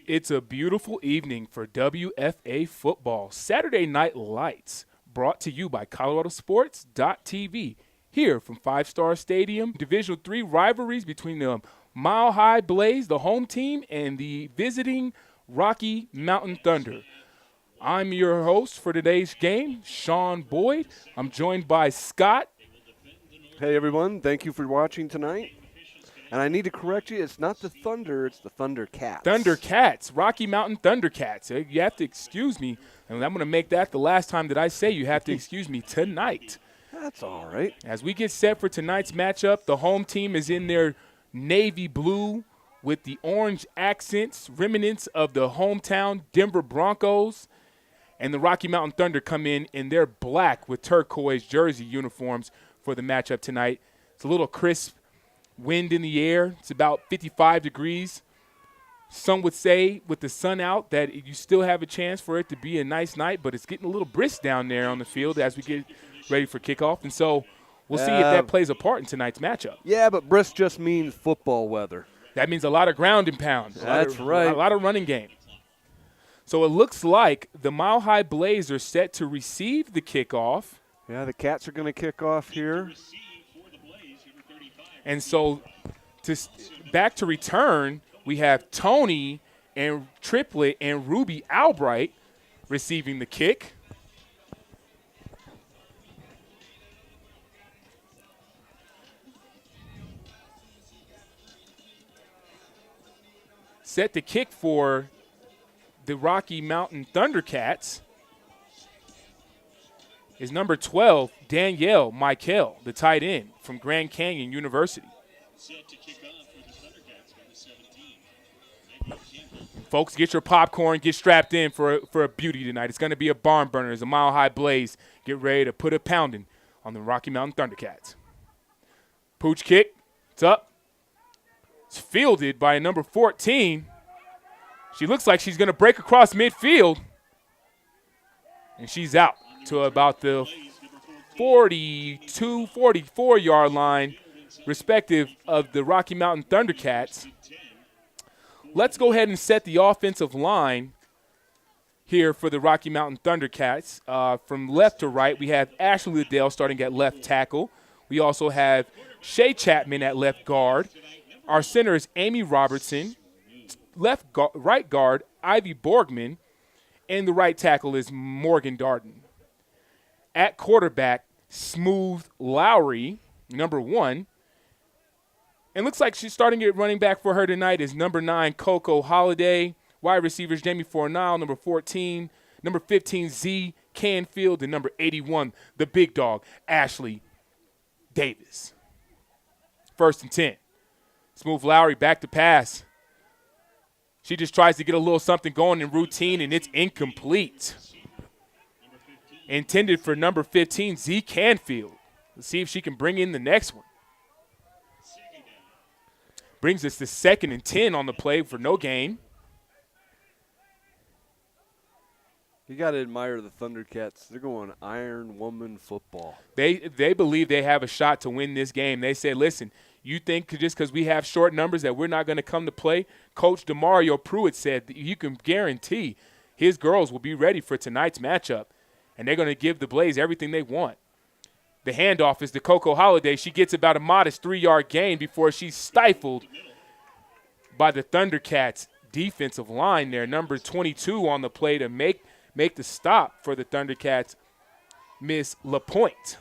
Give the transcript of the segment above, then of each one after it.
It's a beautiful evening for WFA football. Saturday Night Lights, brought to you by ColoradoSports.TV. Here from Five Star Stadium, Division III rivalries between the Mile High Blaze, the home team, and the visiting Rocky Mountain Thunder. I'm your host for today's game, Sean Boyd. I'm joined by Scott. Hey, everyone. Thank you for watching tonight. And I need to correct you. It's not the Thunder. It's the Thunderkatz. Thunderkatz, Rocky Mountain Thunderkatz. You have to excuse me, and I'm going to make that the last time that I say you have to excuse me tonight. That's all right. As we get set for tonight's matchup, the home team is in their navy blue with the orange accents, remnants of the hometown Denver Broncos. And the Rocky Mountain Thunder come in their black with turquoise jersey uniforms for the matchup tonight. It's a little crisp. Wind in the air. It's about 55 degrees. Some would say with the sun out that you still have a chance for it to be a nice night, but it's getting a little brisk down there on the field as we get ready for kickoff. And so we'll see if that plays a part in tonight's matchup. Yeah, but brisk just means football weather. That means a lot of ground and pound. That's right. A lot of running game. So it looks like the Mile High Blaze are set to receive the kickoff. Yeah, the Cats are going to kick off here. And so back to return, we have Tony and Triplet and Ruby Albright receiving the kick. Set to kick for the Rocky Mountain Thunderkatz is number 12, Danielle Michael, the tight end from Grand Canyon University. Set to kick off for the Thunderkatz. Folks, get your popcorn, get strapped in for a beauty tonight. It's going to be a barn burner. It's a Mile High Blaze. Get ready to put a pounding on the Rocky Mountain Thunderkatz. Pooch kick. It's up. It's fielded by number 14. She looks like she's going to break across midfield. And she's out to about the 42, 44-yard line, respective of the Rocky Mountain Thunderkatz. Let's go ahead and set the offensive line here for the Rocky Mountain Thunderkatz. From left to right, we have Ashley Liddell starting at left tackle. We also have Shay Chapman at left guard. Our center is Amy Robertson. Right guard, Ivy Borgman. And the right tackle is Morgan Darden. At quarterback, Smooth Lowry, number 1. And looks like she's starting at running back for her tonight is number 9, Coco Holiday. Wide receivers, Jamie Fornal, number 14. Number 15, Z Canfield. And number 81, the big dog, Ashley Davis. 1st and 10. Smooth Lowry back to pass. She just tries to get a little something going in routine, and it's incomplete. Intended for number 15, Z Canfield. Let's see if she can bring in the next one. Brings us to 2nd and 10 on the play for no gain. You got to admire the Thunderkatz. They're going Iron Woman football. They believe they have a shot to win this game. They say, listen, you think just because we have short numbers that we're not going to come to play? Coach DeMario Pruitt said that you can guarantee his girls will be ready for tonight's matchup, and they're going to give the Blaze everything they want. The handoff is to Coco Holiday. She gets about a modest 3-yard gain before she's stifled by the Thunderkatz defensive line there. Number 22 on the play to make the stop for the Thunderkatz, Miss LaPointe.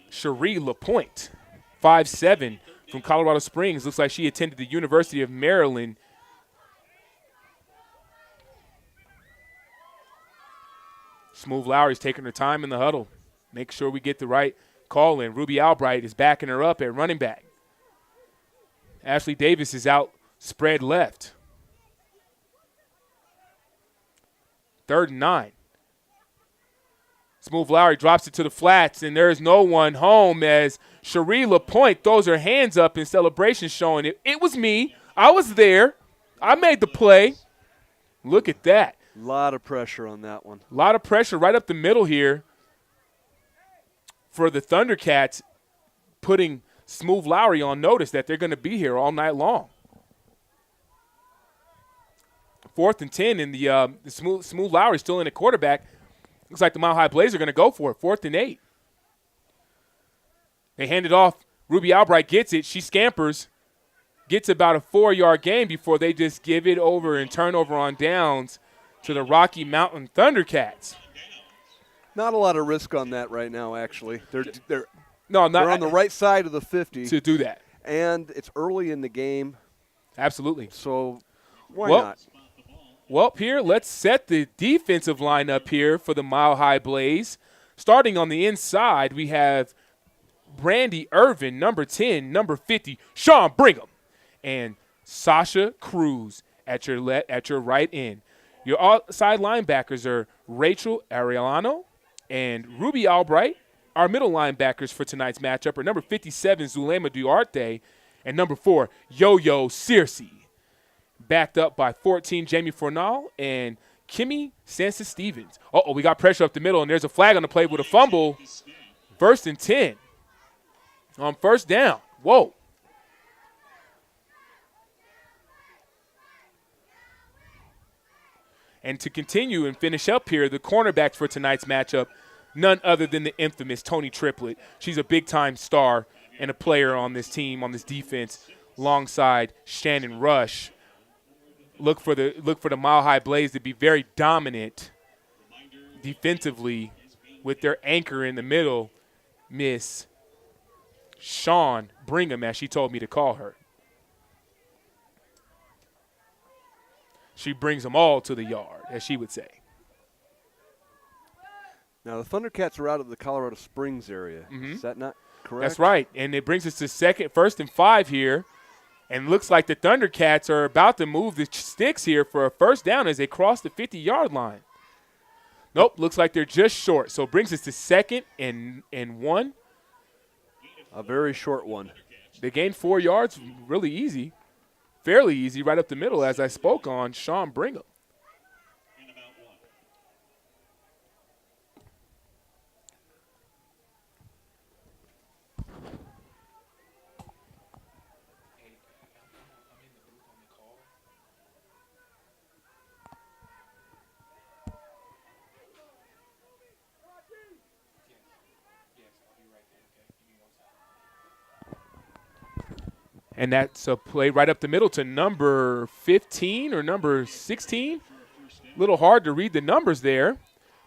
Cherie LaPointe, 5'7", from Colorado Springs. Looks like she attended the University of Maryland. Smooth Lowry's taking her time in the huddle. Make sure we get the right call in. Ruby Albright is backing her up at running back. Ashley Davis is out spread left. 3rd and 9. Smooth Lowry drops it to the flats, and there's no one home as Cherie LaPointe throws her hands up in celebration, showing it was me. I was there. I made the play. Look at that. A lot of pressure on that one. A lot of pressure right up the middle here for the Thunderkatz, putting Smooth Lowry on notice that they're going to be here all night long. 4th and 10, and the Smooth Lowry still in at quarterback. Looks like the Mile High Blaze are going to go for it. 4th and 8. They hand it off. Ruby Albright gets it. She scampers, gets about a 4-yard gain before they just give it over and turn over on downs to the Rocky Mountain Thunderkats. Not a lot of risk on that right now, actually. They're on the right side of the 50 to do that. And it's early in the game. Absolutely. So why not? Well, here, let's set the defensive lineup here for the Mile High Blaze. Starting on the inside, we have Brandy Irvin, number 10, number 50, Sean Brigham, and Sasha Cruz at your right end. Your outside linebackers are Rachel Arellano and Ruby Albright. Our middle linebackers for tonight's matchup are number 57, Zulema Duarte, and number 4, Yo-Yo Searcy. Backed up by 14, Jamie Fornal, and Kimmy Sanchez-Stevens. We got pressure up the middle, and there's a flag on the play with a fumble. 1st and 10. On 1st down. Whoa. And to continue and finish up here, the cornerbacks for tonight's matchup, none other than the infamous Tony Triplett. She's a big-time star and a player on this team, on this defense, alongside Shannon Rush. Look for the Mile High Blaze to be very dominant defensively with their anchor in the middle, Miss Sean Brigham, as she told me to call her. She brings them all to the yard, as she would say. Now, the Thundercats are out of the Colorado Springs area. Is that not correct? That's right, and it brings us to 1st and 5 here. And looks like the Thundercats are about to move the sticks here for a 1st down as they cross the 50-yard line. Nope, looks like they're just short. So it brings us to 2nd and 1. A very short one. They gained 4 yards really easy, fairly easy, right up the middle, as I spoke on Sean Brigham. And that's a play right up the middle to number 15 or number 16. A little hard to read the numbers there,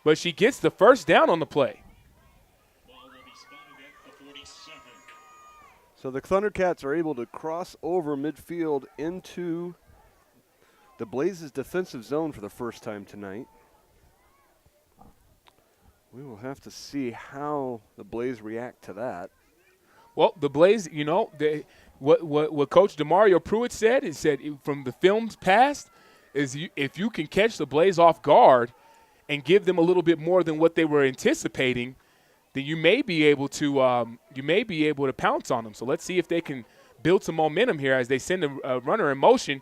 but she gets the 1st down on the play. So the Thundercats are able to cross over midfield into the Blazes' defensive zone for the first time tonight. We will have to see how the Blaze react to that. Well, the Blaze, what Coach DeMario Pruitt said, he said from the films past, is if you can catch the Blaze off guard and give them a little bit more than what they were anticipating, then you may be able to pounce on them. So let's see if they can build some momentum here as they send a runner in motion.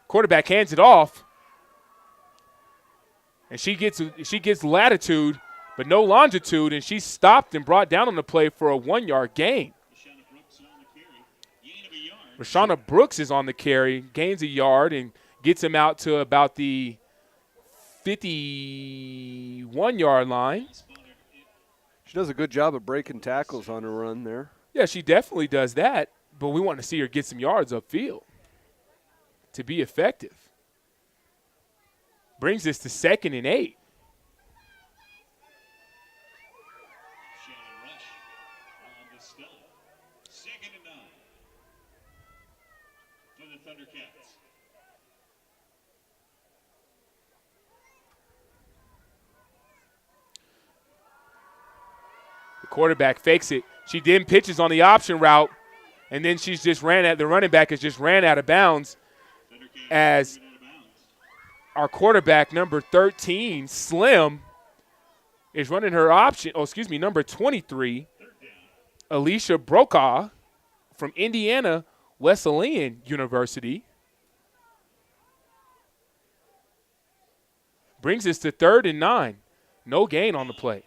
Quarterback hands it off, and she gets latitude but no longitude, and she's stopped and brought down on the play for a 1-yard gain. Rashana Brooks is on the carry, gains a yard, and gets him out to about the 51-yard line. She does a good job of breaking tackles on her run there. Yeah, she definitely does that, but we want to see her get some yards upfield to be effective. Brings us to 2nd and 8. The quarterback fakes it. She then pitches on the option route, and then the running back has just ran out of bounds as our quarterback, number 13, Slim, is running her option. Number 23, Alicia Brokaw from Indiana Wesleyan University. Brings us to 3rd and 9. No gain on the play.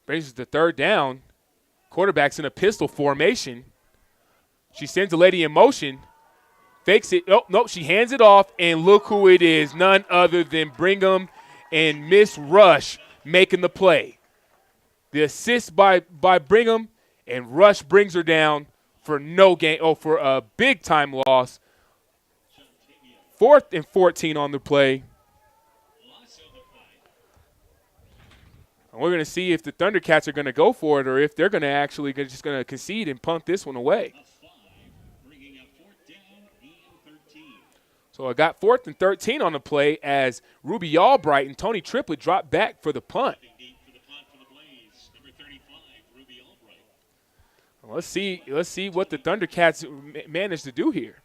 Brings us to third down. Quarterback's in a pistol formation. She sends the lady in motion. Fakes it. Oh, nope, she hands it off, and look who it is. None other than Brigham and Miss Rush making the play. The assist by Brigham, and Rush brings her down for no gain. Oh, for a big-time loss. 4th and 14 on the play. And we're going to see if the Thundercats are going to go for it or if they're going to actually just going to concede and punt this one away. So I got 4th and 13 on the play as Ruby Albright and Tony Triplett drop back for the punt. Well, let's see what the Thundercats managed to do here.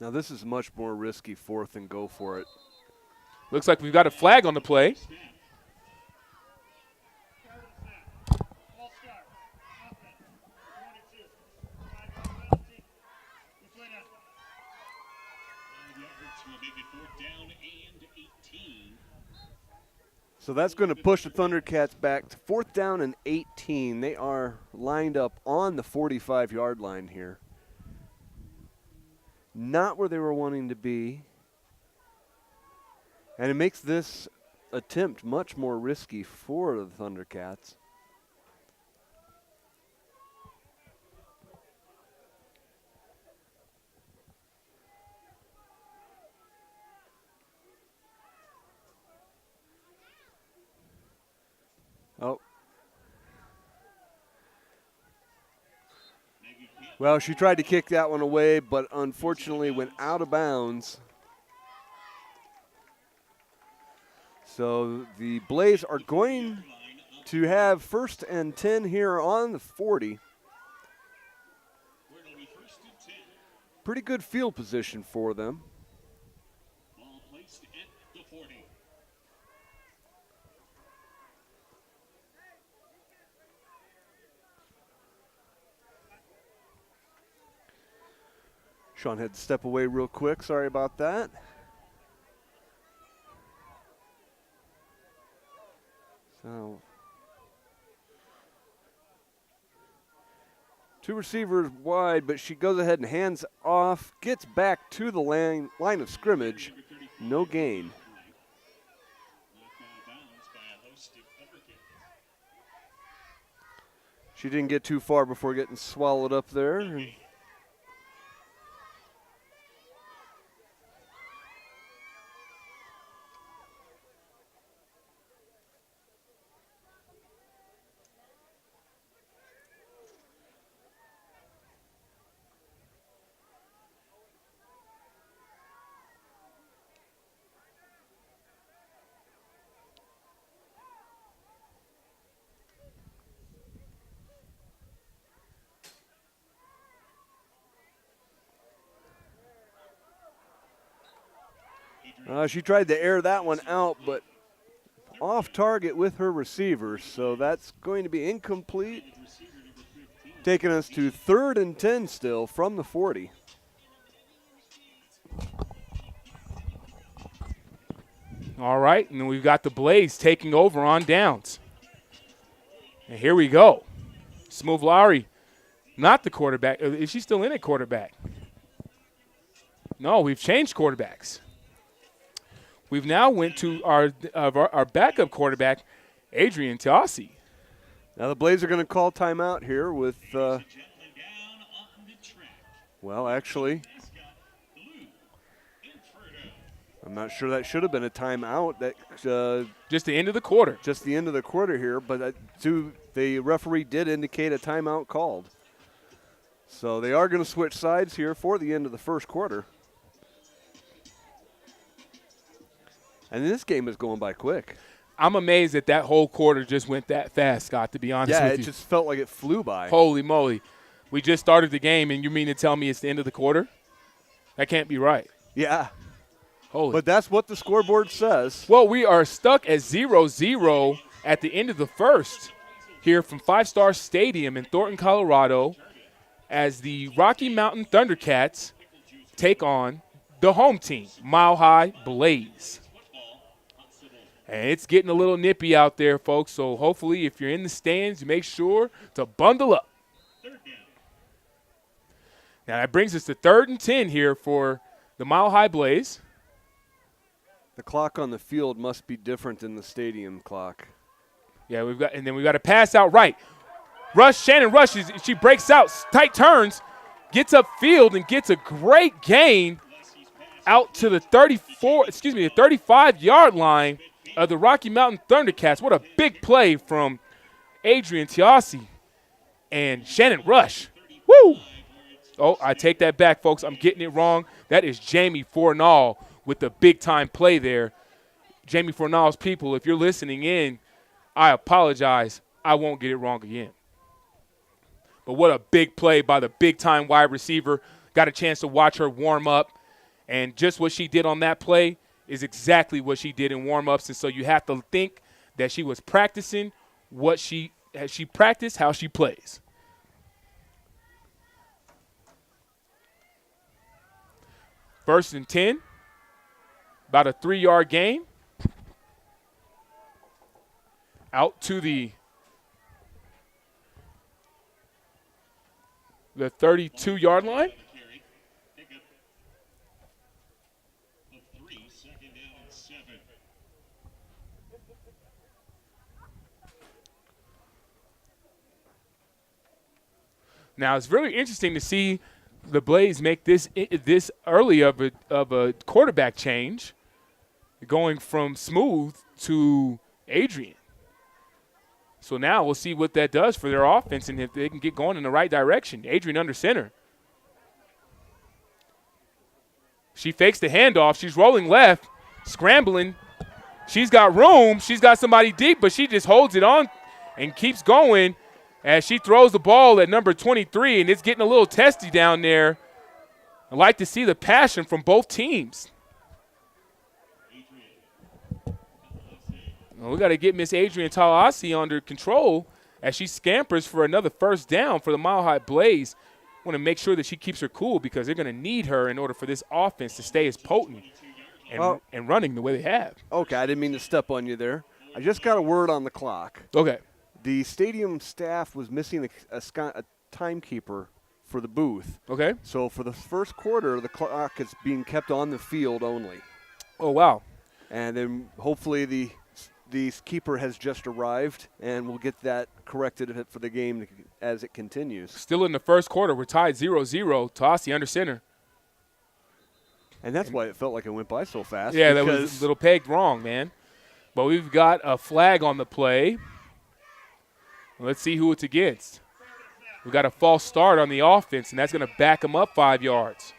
Now this is much more risky 4th and go for it. Looks like we've got a flag on the play. So that's going to push the Thundercats back to 4th down and 18. They are lined up on the 45-yard line here. Not where they were wanting to be. And it makes this attempt much more risky for the Thundercats. Oh. Well, she tried to kick that one away, but unfortunately went out of bounds. So the Blaze are going to have 1st and 10 here on the 40. Pretty good field position for them. Ball placed at the 40. Sean had to step away real quick. Sorry about that. So, 2 receivers wide, but she goes ahead and hands off, gets back to the line of scrimmage. No gain. She didn't get too far before getting swallowed up there. She tried to air that one out, but off target with her receivers, so that's going to be incomplete. Taking us to 3rd and 10 still from the 40. All right, and we've got the Blaze taking over on downs. And here we go. Smooth Lowry, not the quarterback. Is she still in at quarterback? No, we've changed quarterbacks. We've now went to our backup quarterback, Adrian Tiasi. Now the Blaze are going to call timeout here with, well, actually, I'm not sure that should have been a timeout. That just the end of the quarter. Just the end of the quarter here, but the referee did indicate a timeout called. So they are going to switch sides here for the end of the first quarter. And this game is going by quick. I'm amazed that whole quarter just went that fast, Scott, to be honest with you. Yeah, it just felt like it flew by. Holy moly. We just started the game, and you mean to tell me it's the end of the quarter? That can't be right. Yeah. Holy. But that's what the scoreboard says. Well, we are stuck at 0-0 at the end of the first here from Five Star Stadium in Thornton, Colorado, as the Rocky Mountain Thundercats take on the home team, Mile High Blaze. And it's getting a little nippy out there, folks, so hopefully if you're in the stands, make sure to bundle up. Now that brings us to 3rd and 10 here for the Mile High Blaze. The clock on the field must be different than the stadium clock. Yeah, we've got a pass out right. Shannon rushes, she breaks out, tight turns, gets upfield and gets a great gain out to the 35-yard line of the Rocky Mountain Thunderkatz. What a big play from Adrian Tiasi and Shannon Rush. Woo! Oh, I take that back, folks. I'm getting it wrong. That is Jamie Fornall with the big-time play there. Jamie Fornall's people, if you're listening in, I apologize. I won't get it wrong again. But what a big play by the big-time wide receiver. Got a chance to watch her warm up. And just what she did on that play is exactly what she did in warm-ups. And so you have to think that she was practicing practiced how she plays. First and 10, about a 3-yard gain. Out to the 32-yard line. Now it's really interesting to see the Blaze make this early of a quarterback change, going from Smooth to Adrian. So now we'll see what that does for their offense and if they can get going in the right direction. Adrian under center. She fakes the handoff. She's rolling left, scrambling. She's got room. She's got somebody deep, but she just holds it on and keeps going as she throws the ball at number 23, and it's getting a little testy down there. I like to see the passion from both teams. Well, we got to get Miss Adrian Tallahassee under control as she scampers for another first down for the Mile High Blaze. Want to make sure that she keeps her cool because they're going to need her in order for this offense to stay as potent and running the way they have. Okay, I didn't mean to step on you there. I just got a word on the clock. Okay. The stadium staff was missing a timekeeper for the booth. Okay. So for the first quarter, the clock is being kept on the field only. Oh, wow. And then hopefully the keeper has just arrived, and we'll get that corrected for the game as it continues. Still in the first quarter, we're tied 0-0. Tossie under center. And that's why it felt like it went by so fast. Yeah, that was a little pegged wrong, man. But we've got a flag on the play. Let's see who it's against. We've got a false start on the offense, and that's going to back them up 5 yards.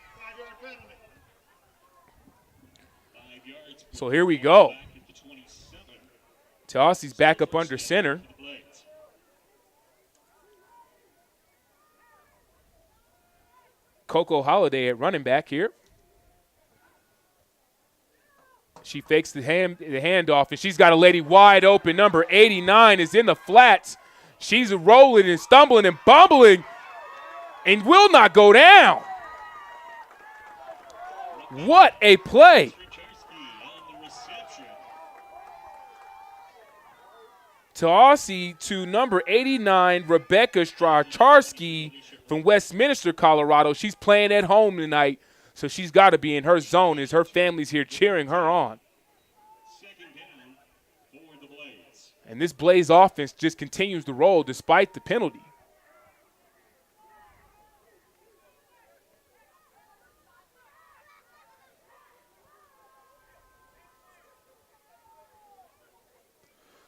So here we go. Tossie's back up under center. Coco Holiday at running back here. She fakes the handoff, and she's got a lady wide open. Number 89 is in the flats. She's rolling and stumbling and bumbling and will not go down. What a play. Tossie to number 89, Rebecca Stracharski from Westminster, Colorado. She's playing at home tonight, so she's got to be in her zone as her family's here cheering her on. And this Blaze offense just continues to roll despite the penalty.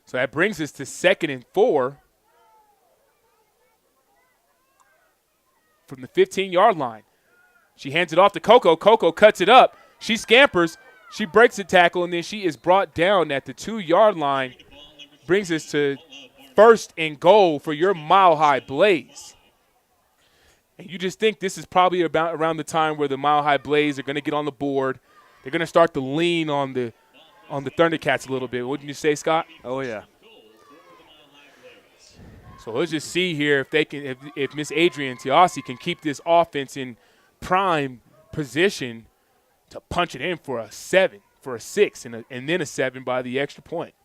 So that brings us to 2nd and 4 from the 15-yard line. She hands it off to Coco. Coco cuts it up. She scampers. She breaks the tackle, and then she is brought down at the 2-yard line. Brings us to 1st and goal for your Mile High Blaze. And you just think this is probably about around the time where the Mile High Blaze are going to get on the board. They're going to start to lean on the Thunderkatz a little bit. Wouldn't you say, Scott? Oh, yeah. So let's just see here if they can, if Miss Adrian Tiasi can keep this offense in prime position to punch it in for a 7, for a 6, and then a 7 by the extra point.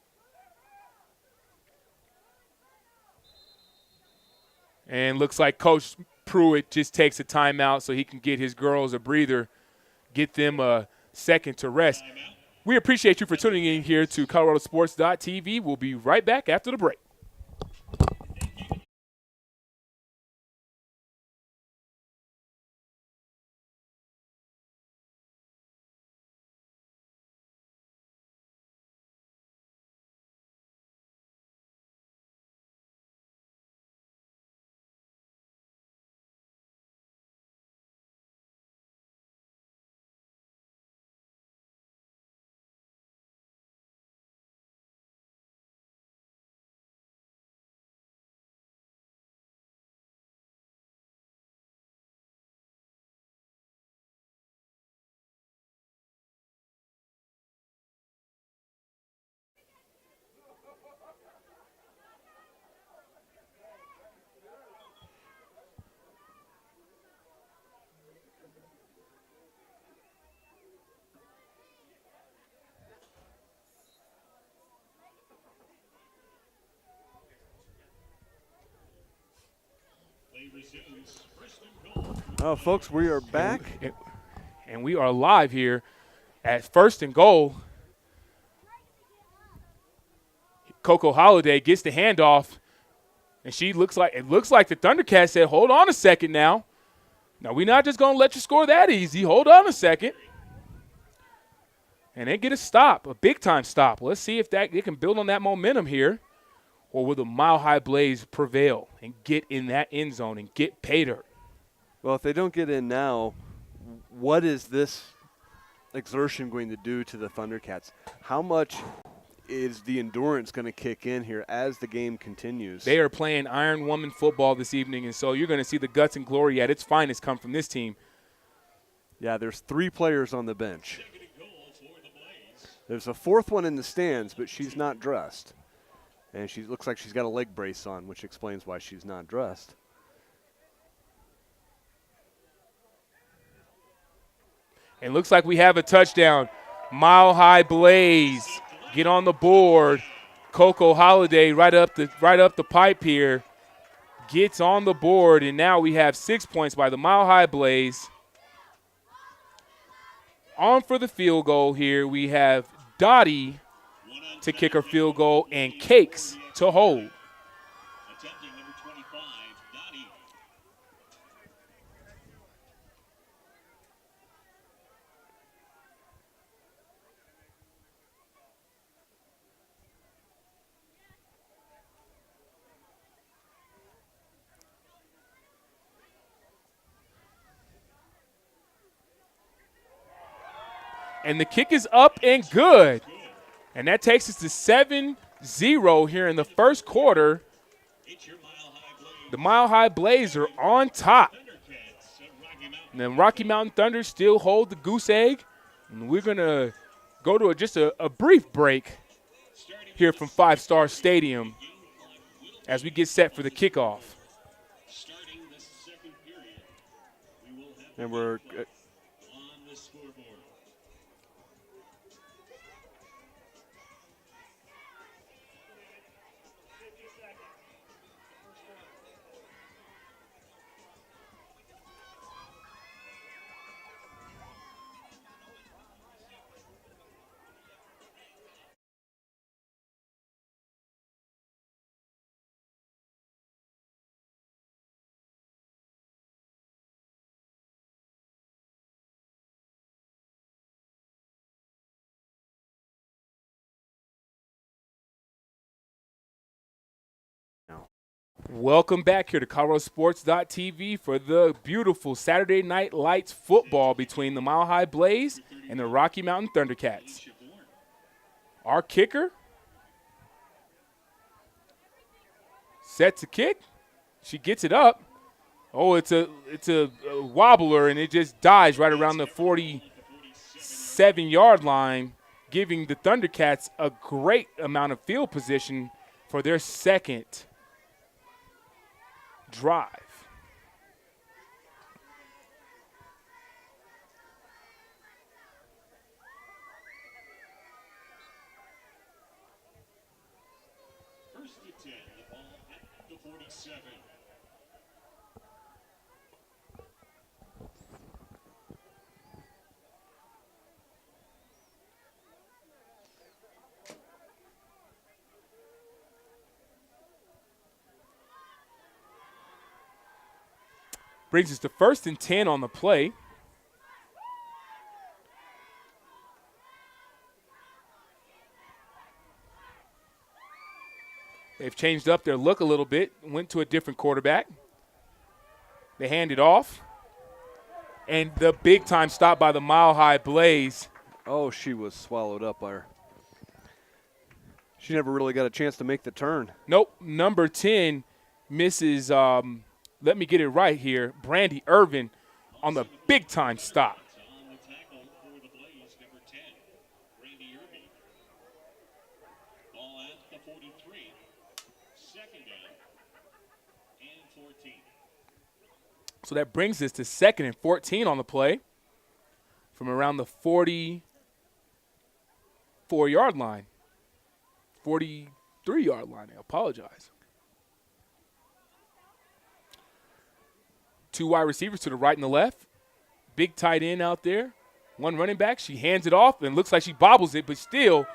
And looks like Coach Pruitt just takes a timeout so he can get his girls a breather, get them a second to rest. We appreciate you for tuning in here to ColoradoSports.TV. We'll be right back after the break. Folks, we are back. And we are live here at 1st and goal. Coco Holiday gets the handoff, and it looks like the Thundercats said, hold on a second now. Now, we're not just going to let you score that easy. Hold on a second. And they get a stop, a big-time stop. Let's see if they can build on that momentum here, or will the Mile High Blaze prevail and get in that end zone and get pay dirt? Well, if they don't get in now, what is this exertion going to do to the Thundercats? How much is the endurance going to kick in here as the game continues? They are playing Iron Woman football this evening, and so you're going to see the guts and glory at its finest come from this team. Yeah, there's 3 players on the bench. There's a 4th one in the stands, but she's not dressed. And she looks like she's got a leg brace on, which explains why she's not dressed. And looks like we have a touchdown. Mile High Blaze get on the board. Coco Holiday right up the pipe here gets on the board, and now we have 6 points by the Mile High Blaze. On for the field goal here, we have Dottie to kick her field goal and Cakes to hold. Attempting number 25, Dottie. And the kick is up and good. And that takes us to 7-0 here in the first quarter. The Mile High Blaze are on top. And then Rocky Mountain Thunder still hold the goose egg. And we're going to go to just a brief break here from Five Star Stadium as we get set for the kickoff. And we're Welcome back here to ColoradoSports.TV for the beautiful Saturday Night Lights football between the Mile High Blaze and the Rocky Mountain Thundercats. Our kicker set to kick. She gets it up. Oh, it's a wobbler, and it just dies right around the 47-yard line, giving the Thundercats a great amount of field position for their second drive. Brings us to 1st and 10 on the play. They've changed up their look a little bit, went to a different quarterback. They hand it off. And the big-time stop by the Mile High Blaze. Oh, she was swallowed up by her. She never really got a chance to make the turn. Nope, number 10 misses, let me get it right here, Brandy Irvin on the big-time stop. On the tackle for the Blaze, number 10, Randy Irving. Ball at the 43. 2nd down and 14. So that brings us to 2nd and 14 on the play from around the 44-yard line. 43-yard line, I apologize. 2 wide receivers to the right and the left. Big tight end out there. 1 running back. She hands it off and looks like she bobbles it, but still.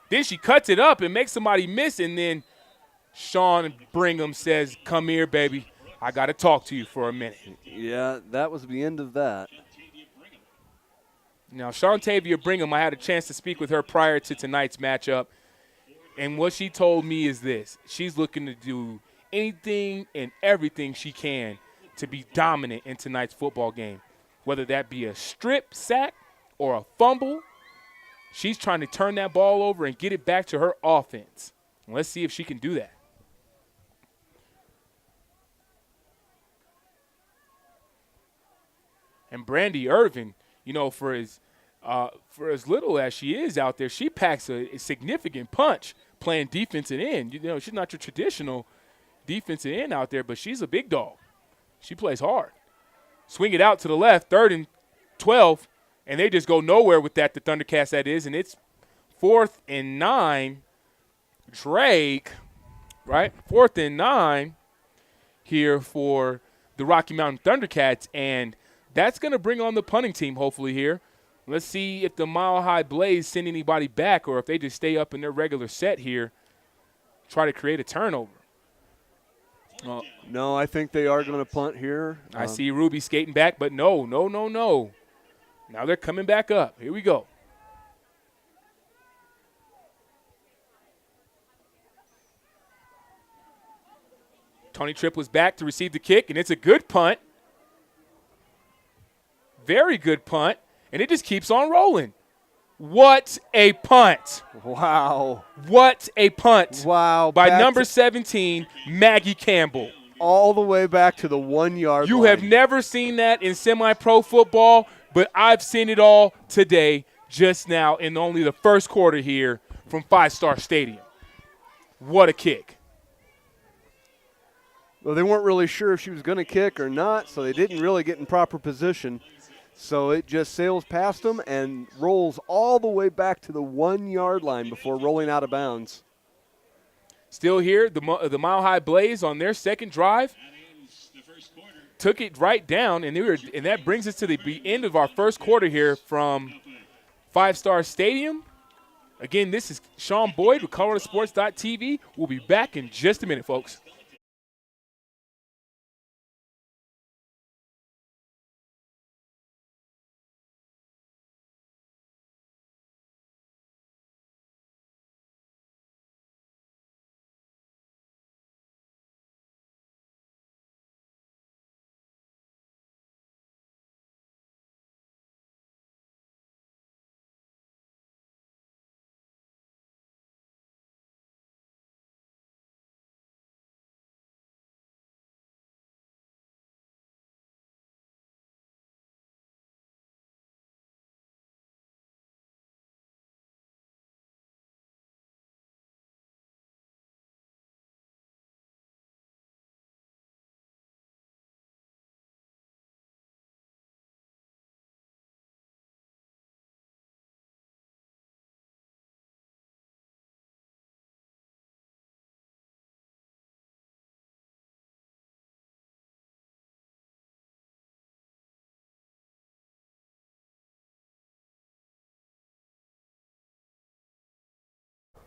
Then she cuts it up and makes somebody miss, and then Sean Brigham says, "Come here, baby. I got to talk to you for a minute." Yeah, that was the end of that. Now, Shantavia Brigham, I had a chance to speak with her prior to tonight's matchup, and what she told me is this. She's looking to do anything and everything she can to be dominant in tonight's football game, whether that be a strip sack or a fumble. She's trying to turn that ball over and get it back to her offense. And let's see if she can do that. And Brandy Irvin, you know, for as little as she is out there, she packs a significant punch playing defensive end. You know, she's not your traditional defensive end out there, but she's a big dog. She plays hard. Swing it out to the left, 3rd and 12, and they just go nowhere with that, the Thundercats that is, and it's 4th and 9. Drake, right? 4th and 9 here for the Rocky Mountain Thundercats, and that's going to bring on the punting team hopefully here. Let's see if the Mile High Blaze send anybody back or if they just stay up in their regular set here, try to create a turnover. No, I think they are going to punt here. I see Ruby skating back, but no. Now they're coming back up. Here we go. Tony Tripp was back to receive the kick, and it's a good punt. Very good punt, and it just keeps on rolling. What a punt. Wow. What a punt. Wow. By number 17, Maggie Campbell. All the way back to the 1-yard line. You have never seen that in semi-pro football, but I've seen it all today, just now, in only the first quarter here from Five Star Stadium. What a kick. Well, they weren't really sure if she was going to kick or not, so they didn't really get in proper position. So it just sails past them and rolls all the way back to the 1-yard line before rolling out of bounds. Still here, the Mile High Blaze on their second drive took it right down, and that brings us to the end of our first quarter here from Five Star Stadium. Again, this is Sean Boyd with ColoradoSports.TV. We'll be back in just a minute, folks.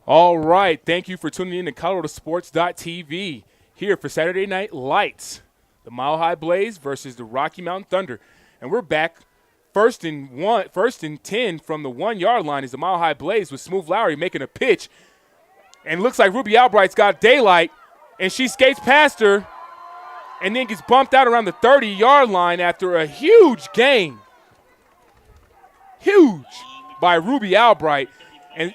All right, thank you for tuning in to ColoradoSports.TV here for Saturday Night Lights, the Mile High Blaze versus the Rocky Mountain Thunder. And we're back first and 10 from the 1 yard line is the Mile High Blaze with Smooth Lowry making a pitch. And looks like Ruby Albright's got daylight, and she skates past her and then gets bumped out around the 30-yard line after a huge gain. Huge by Ruby Albright. And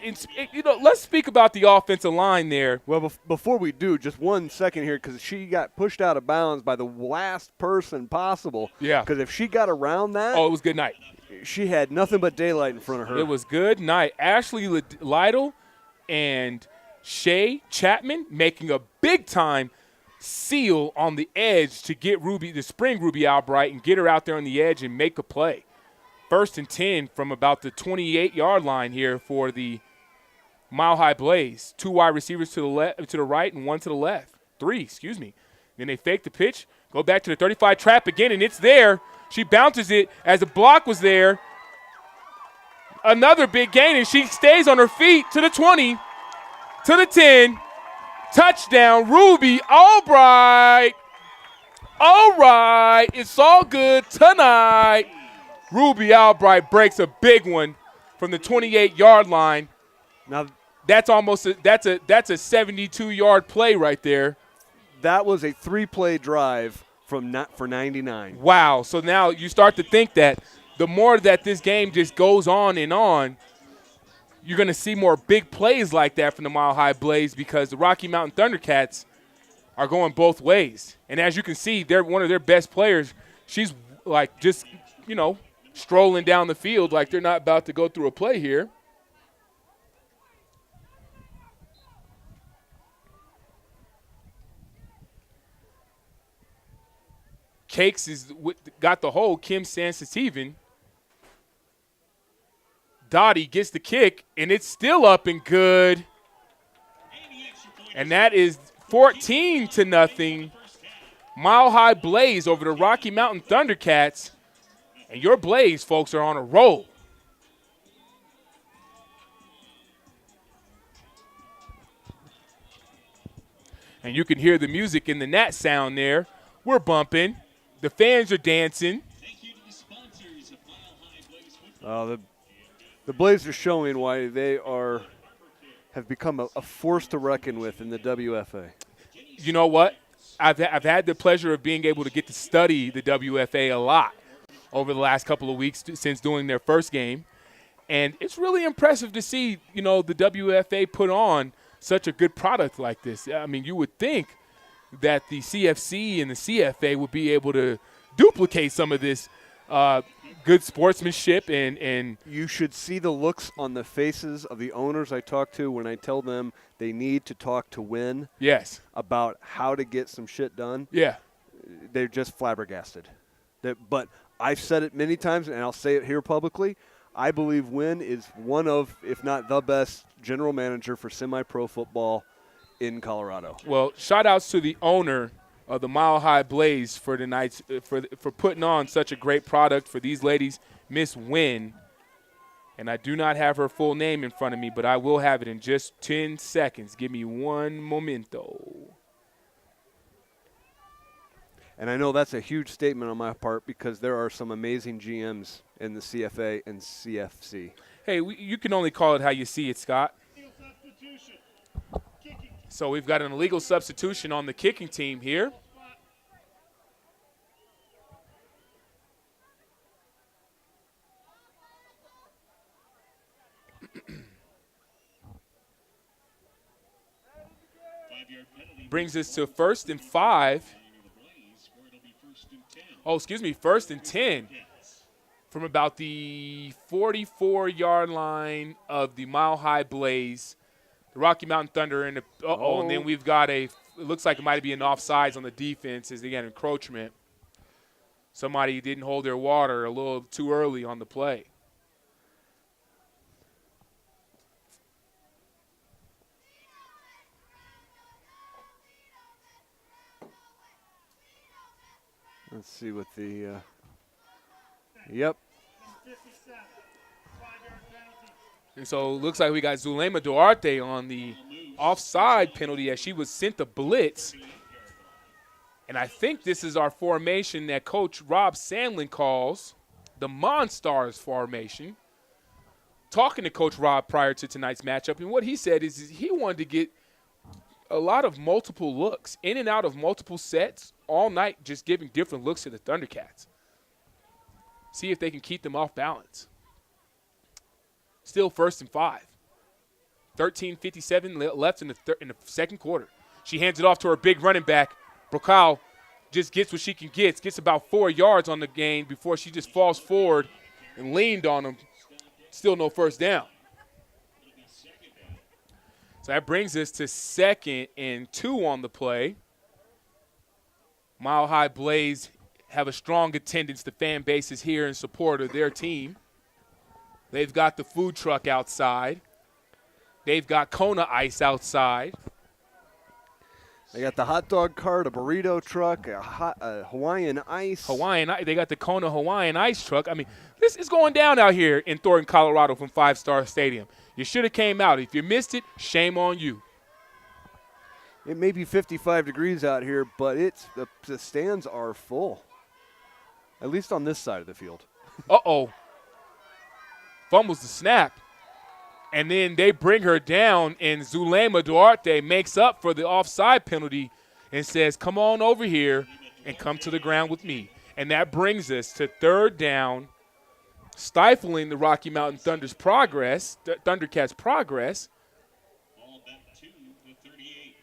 let's speak about the offensive line there. Well, before we do, just 1 second here, because she got pushed out of bounds by the last person possible. Yeah. Because if she got around that, it was good night. She had nothing but daylight in front of her. It was good night. Ashley Lytle and Shay Chapman making a big-time seal on the edge to get to spring Ruby Albright and get her out there on the edge and make a play. 1st and 10 from about the 28-yard line here for the Mile High Blaze. 2 wide receivers to the right and 1 to the left. 3, excuse me. Then they fake the pitch, go back to the 35 trap again, and it's there. She bounces it as the block was there. Another big gain, and she stays on her feet to the 20, to the 10. Touchdown, Ruby Albright. All right, it's all good tonight. Ruby Albright breaks a big one from the 28-yard line. Now that's a 72-yard play right there. That was a 3-play drive for 99. Wow. So now you start to think that the more that this game just goes on, you're going to see more big plays like that from the Mile High Blaze because the Rocky Mountain Thunderkatz are going both ways. And as you can see, they're one of their best players. She's like just, strolling down the field like they're not about to go through a play here. Cakes got the hold. Kim Sansativen. Dottie gets the kick, and it's still up and good. And that is 14-0. Mile High Blaze over the Rocky Mountain Thunderkatz. And your Blaze, folks, are on a roll. And you can hear the music in the Nat sound there. We're bumping. The fans are dancing. The Blaze are showing why they have become a force to reckon with in the WFA. You know what? I've had the pleasure of being able to get to study the WFA a lot over the last couple of weeks since doing their first game. And it's really impressive to see, the WFA put on such a good product like this. I mean, you would think that the CFC and the CFA would be able to duplicate some of this good sportsmanship and you should see the looks on the faces of the owners I talk to when I tell them they need to talk to Win about how to get some shit done. Yeah. They're just flabbergasted. But I've said it many times, and I'll say it here publicly. I believe Win is one of, if not the best, general manager for semi-pro football in Colorado. Well, shout-outs to the owner of the Mile High Blaze for tonight's for putting on such a great product for these ladies, Miss Win. And I do not have her full name in front of me, but I will have it in just 10 seconds. Give me one momento. And I know that's a huge statement on my part because there are some amazing GMs in the CFA and CFC. Hey, you can only call it how you see it, Scott. So we've got an illegal substitution on the kicking team here. Brings us to 1st and 5. Oh, excuse me, 1st and 10 from about the 44-yard line of the Mile High Blaze. The Rocky Mountain Thunder and and then we've got it looks like it might be an offsides on the defense as again encroachment. Somebody didn't hold their water a little too early on the play. Let's see what yep. And so it looks like we got Zulema Duarte on the offside penalty as she was sent a blitz. And I think this is our formation that Coach Rob Sandlin calls the Monstars formation. Talking to Coach Rob prior to tonight's matchup, and what he said is he wanted to get a lot of multiple looks, in and out of multiple sets all night, just giving different looks to the Thundercats. See if they can keep them off balance. Still 1st and 5. 13:57 left in the second quarter. She hands it off to her big running back. Brocal just gets what she can get. Gets about 4 yards on the gain before she just falls forward and leaned on him. Still no first down. So that brings us to 2nd and 2 on the play. Mile High Blaze have a strong attendance. The fan base is here in support of their team. They've got the food truck outside. They've got Kona Ice outside. They got the hot dog cart, a burrito truck, a Hawaiian Ice. They got the Kona Hawaiian Ice truck. I mean, this is going down out here in Thornton, Colorado from 5 Star Stadium. You should have came out. If you missed it, shame on you. It may be 55 degrees out here, but the stands are full, at least on this side of the field. Uh-oh. Fumbles the snap. And then they bring her down, and Zulema Duarte makes up for the offside penalty and says, come on over here and come to the ground with me. And that brings us to 3rd down, stifling the Rocky Mountain Thundercats' progress. Ball back to the 38.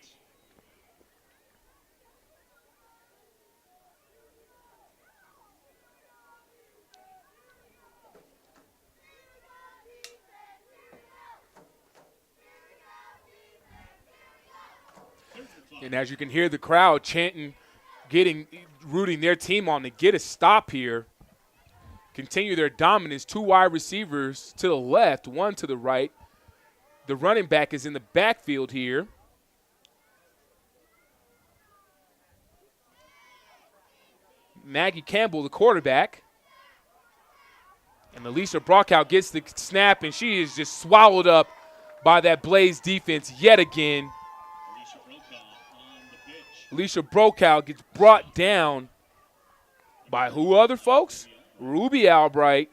And as you can hear the crowd chanting, rooting their team on to get a stop here, continue their dominance. 2 wide receivers to the left, 1 to the right. The running back is in the backfield here. Maggie Campbell, the quarterback. And Alicia Brockhout gets the snap, and she is just swallowed up by that Blaze defense yet again. Alicia Brokow gets brought down by who other folks? Ruby Albright,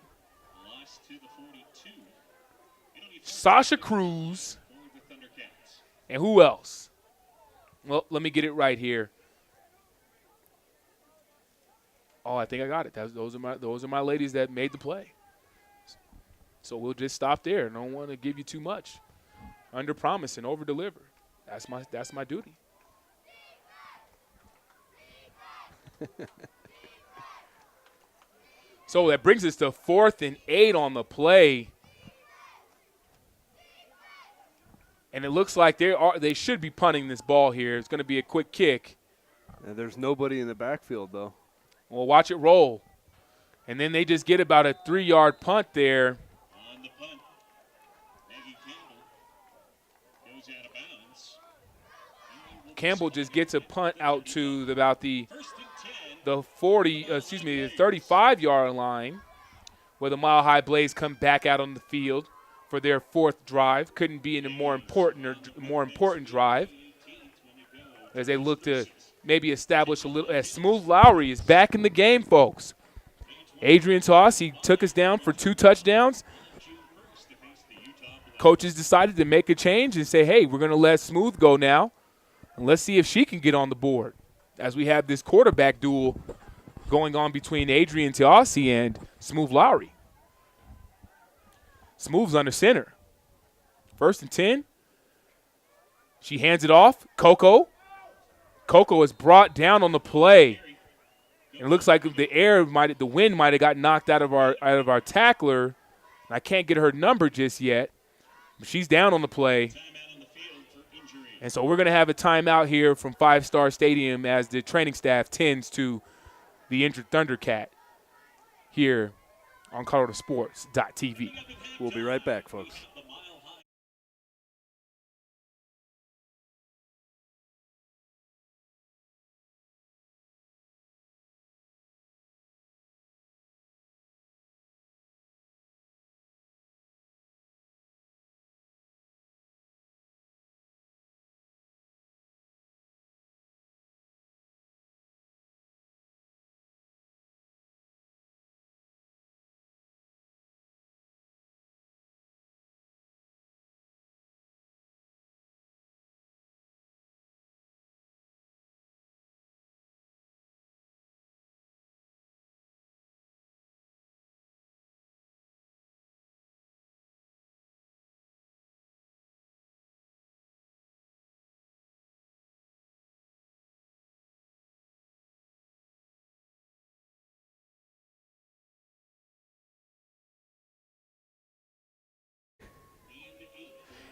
Sasha Cruz, and who else? Well, let me get it right here. Oh, I think I got it. Those are my ladies that made the play. So we'll just stop there. I don't want to give you too much. Under promise and over deliver. That's my duty. So that brings us to 4th and 8 on the play. And it looks like they should be punting this ball here. It's going to be a quick kick. And there's nobody in the backfield, though. Well, watch it roll. And then they just get about a 3-yard punt there. On the punt, Maggie Campbell goes out of bounds. Campbell just gets a punt out to about the 35-yard line, where the Mile High Blaze come back out on the field for their 4th drive. Couldn't be in a more important drive as they look to maybe establish a little. As Smooth Lowry is back in the game, folks. Adrian Toss, he took us down for 2 touchdowns. Coaches decided to make a change and say, hey, we're going to let Smooth go now, and let's see if she can get on the board, as we have this quarterback duel going on between Adrian Tiasi and Smooth Lowry. Smooth's under center. 1st and 10. She hands it off. Coco is brought down on the play. And it looks like the wind might have got knocked out of our tackler. I can't get her number just yet. But she's down on the play. And so we're going to have a timeout here from 5 Star Stadium as the training staff tends to the injured Thundercat here on ColoradoSports.TV. We'll be right back, folks.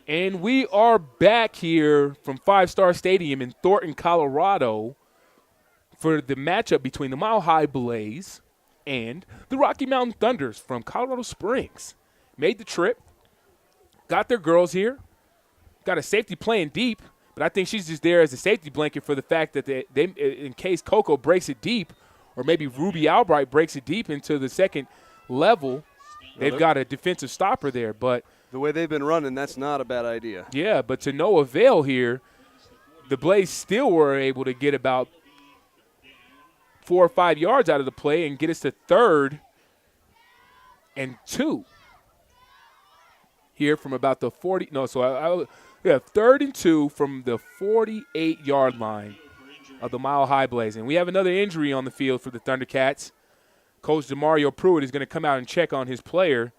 And we are back here from Five Star Stadium in Thornton, Colorado for the matchup between the Mile High Blaze and the Rocky Mountain Thunders from Colorado Springs. Made the trip, got their girls here, got a safety playing deep, but I think she's just there as a safety blanket for the fact that they in case Coco breaks it deep or maybe Ruby Albright breaks it deep into the second level, they've got a defensive stopper there. But the way they've been running, that's not a bad idea. yeah, but to no avail here, the Blaze still were able to get about 4 or 5 yards out of the play and get us to 3rd and 2 here from about the 40. No, so 3rd and 2 from the 48-yard line of the Mile High Blaze. And we have another injury on the field for the Thundercats. Coach DeMario Pruitt is going to come out and check on his player,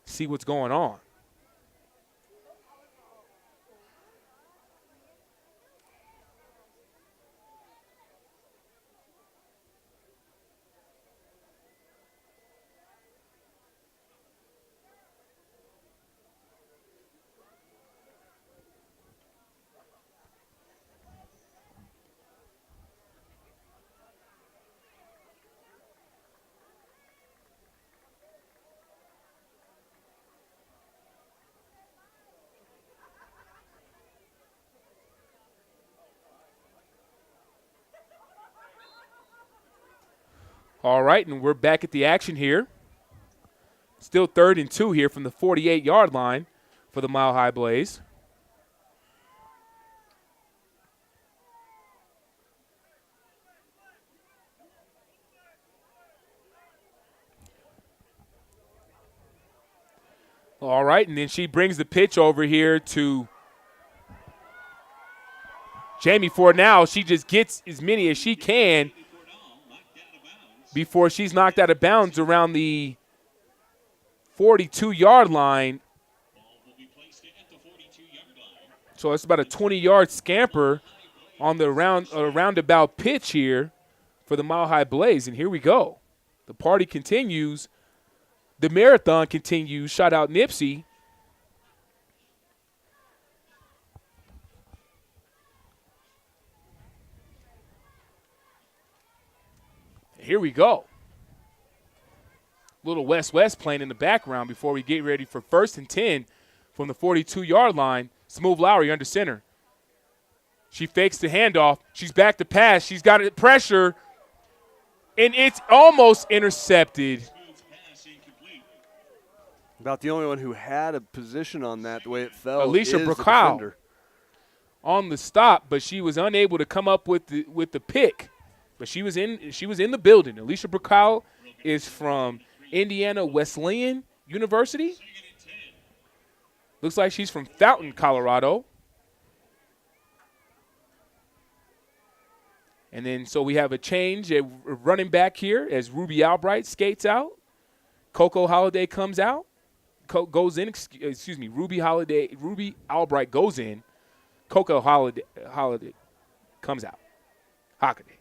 see what's going on. All right, and we're back at the action here. Still 3rd and 2 here from the 48-yard line for the Mile High Blaze. All right, and then she brings the pitch over here to Jamie Ford. Now she just gets as many as she can before she's knocked out of bounds around the 42-yard line. So it's about a 20-yard scamper on the roundabout pitch here for the Mile High Blaze. And here we go. The party continues. The marathon continues. Shout out Nipsey. Here we go. Little West playing in the background before we get ready for 1st and 10 from the 42-yard line. Smooth Lowry under center. She fakes the handoff. She's back to pass. She's got it pressure, and it's almost intercepted. About the only one who had a position on that, the way it fell, Alicia is the Brokow defender. On the stop, but she was unable to come up with the pick. But she was in the building. Alicia Brokow is from Indiana Wesleyan University. Looks like she's from Fountain, Colorado. And then so we have a change, a running back here as Ruby Albright skates out. Coco Holiday comes out. Goes in, Ruby Albright goes in. Coco Holiday comes out. Hockaday.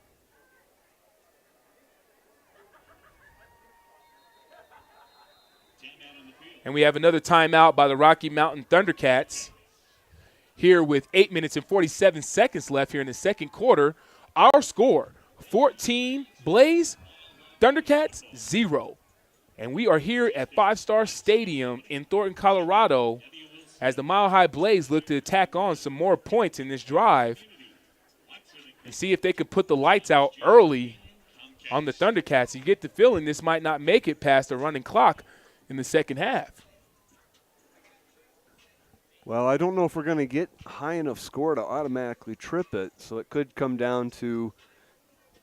And we have another timeout by the Rocky Mountain Thundercats here with 8 minutes and 47 seconds left here in the second quarter. Our score, 14 Blaze, Thundercats 0. And we are here at Five Star Stadium in Thornton, Colorado, as the Mile High Blaze look to attack on some more points in this drive and see if they could put the lights out early on the Thundercats. You get the feeling this might not make it past the running clock in the second half. Well, I don't know if we're going to get high enough score to automatically trip it, so it could come down to,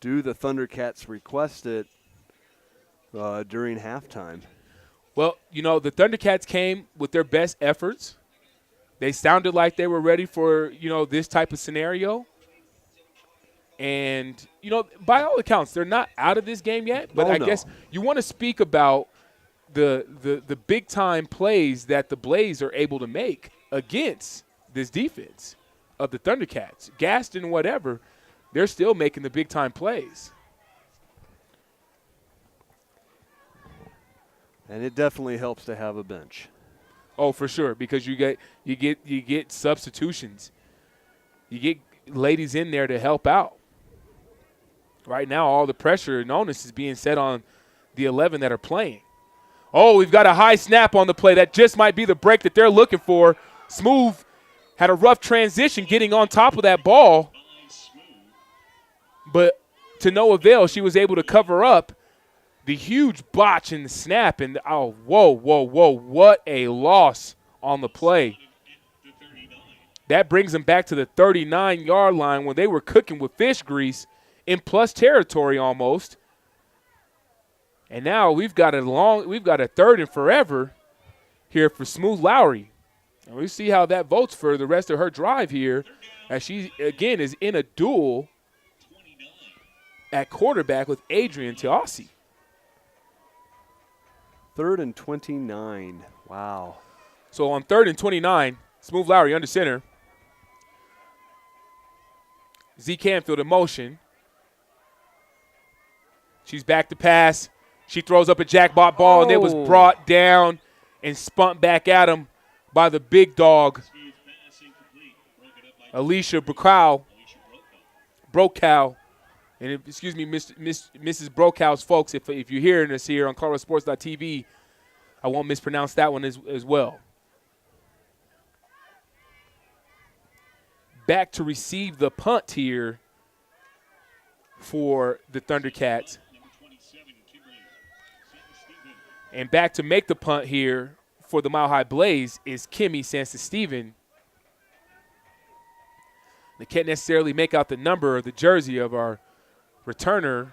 do the Thundercats request it during halftime? Well, the Thundercats came with their best efforts. They sounded like they were ready for, this type of scenario. And, by all accounts, they're not out of this game yet. But I guess you want to speak about the big-time plays that the Blaze are able to make against this defense of the Thundercats. Gaston, whatever, they're still making the big-time plays. And it definitely helps to have a bench. Oh, for sure, because you get substitutions. You get ladies in there to help out. Right now, all the pressure and onus is being set on the 11 that are playing. Oh, we've got a high snap on the play. That just might be the break that they're looking for. Smooth had a rough transition getting on top of that ball, but to no avail. She was able to cover up the huge botch in the snap. And, oh, whoa, what a loss on the play. That brings them back to the 39-yard line when they were cooking with fish grease in plus territory almost. And now we've got a third and forever here for Smooth Lowry. And we see how that votes for the rest of her drive here as she, again, is in a duel at quarterback with Adrian Tiasi. 3rd and 29. Wow. So on 3rd and 29, Smooth Lowry under center. Z Canfield in motion. She's back to pass. She throws up a jackpot ball, and it was brought down and spun back at him by the big dog, Alicia Brokow. And excuse me, Mrs. Brokow's folks, if you're hearing us here on ColoradoSports.TV, I won't mispronounce that one as well. Back to receive the punt here for the Thundercats. And back to make the punt here for the Mile High Blaze is Kimmy Sansa-Steven. They can't necessarily make out the number or the jersey of our returner.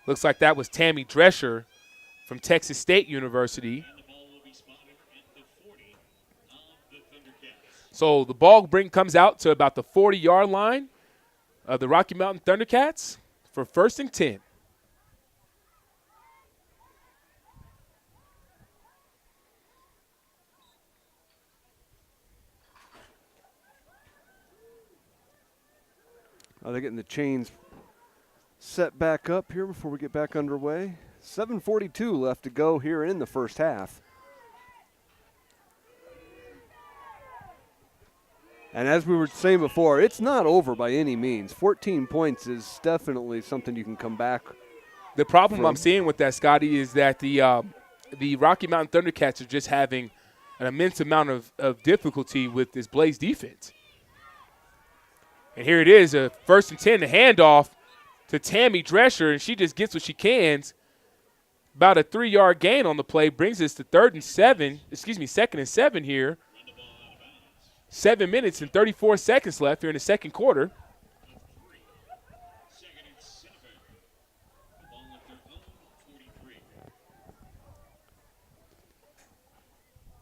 Looks like that was Tammy Drescher from Texas State University. So the ball comes out to about the 40-yard line of the Rocky Mountain Thundercats for 1st and 10. Oh, they're getting the chains set back up here before we get back underway. 7:42 left to go here in the first half. And as we were saying before, it's not over by any means. 14 points is definitely something you can come back. The problem I'm seeing with that, Scotty, is that the Rocky Mountain Thundercats are just having an immense amount of difficulty with this Blaze defense. And here it is, a 1st and 10, the handoff to Tammy Drescher, and she just gets what she can. About a 3-yard gain on the play brings us to 2nd and 7 here. 7 minutes and 34 seconds left here in the second quarter.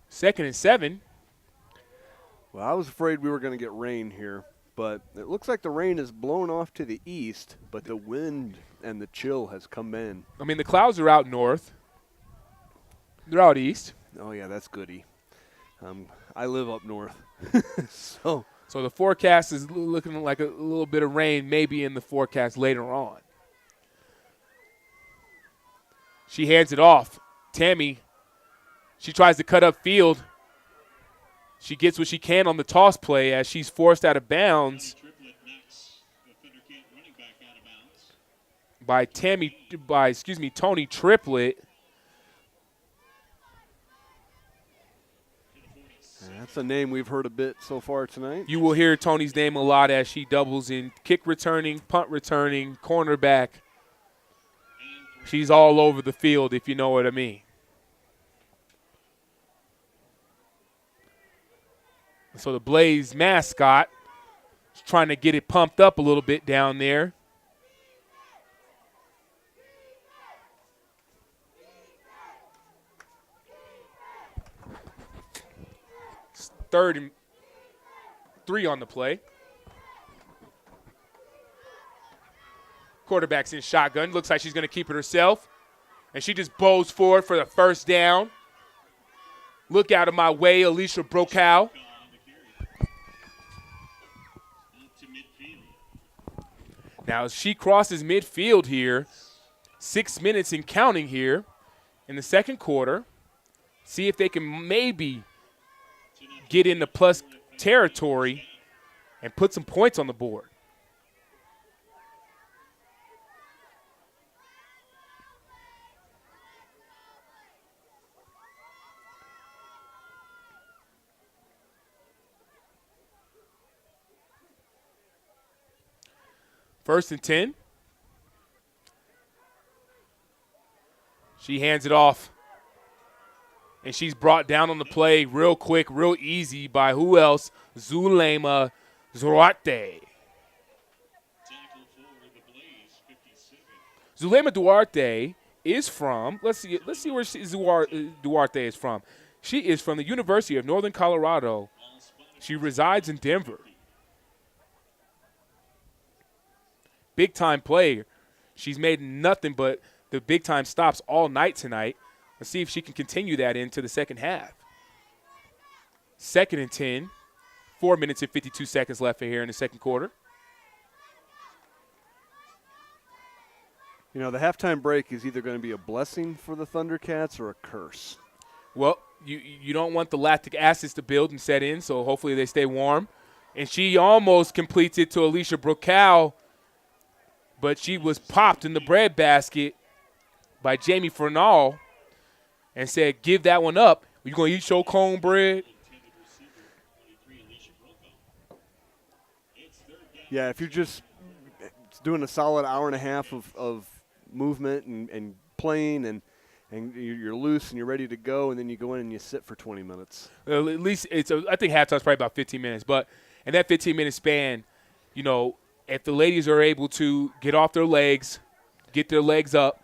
Second and 7. Well, I was afraid we were going to get rain here, but it looks like the rain is blown off to the east, but the wind and the chill has come in. I mean, the clouds are out north. They're out east. Oh, yeah, that's goody. I live up north. So the forecast is looking like a little bit of rain maybe in the forecast later on. She hands it off. Tammy, she tries to cut up field. She gets what she can on the toss play as she's forced out of bounds by Tony Triplett. That's a name we've heard a bit so far tonight. You will hear Tony's name a lot as she doubles in kick returning, punt returning, cornerback. She's all over the field, if you know what I mean. So the Blaze mascot is trying to get it pumped up a little bit down there. It's 3rd and 3 on the play. Quarterback's in shotgun. Looks like she's going to keep it herself. And she just bows forward for the first down. Look out of my way, Alicia Now she crosses midfield here. 6 minutes and counting here in the second quarter. See if they can maybe get into plus territory and put some points on the board. First and 10. She hands it off. And she's brought down on the play real quick, real easy by who else? Zulema Duarte. Zulema Duarte is from, let's see where Duarte is from. She is from the University of Northern Colorado. She resides in Denver. Big-time player. She's made nothing but the big-time stops all night tonight. Let's see if she can continue that into the second half. Second and 10. 4 minutes and 52 seconds left here in the second quarter. You know, the halftime break is either going to be a blessing for the Thundercats or a curse. Well, you don't want the lactic acids to build and set in, so hopefully they stay warm. And she almost completes it to Alicia Brocal, but she was popped in the breadbasket by Jamie Fernal and said, give that one up. You going to eat your cornbread? Yeah, if you're just doing a solid hour and a half of movement and playing and you're loose and you're ready to go, and then you go in and you sit for 20 minutes. At least I think halftime's probably about 15 minutes. But in that 15-minute span, you know, if the ladies are able to get off their legs, get their legs up,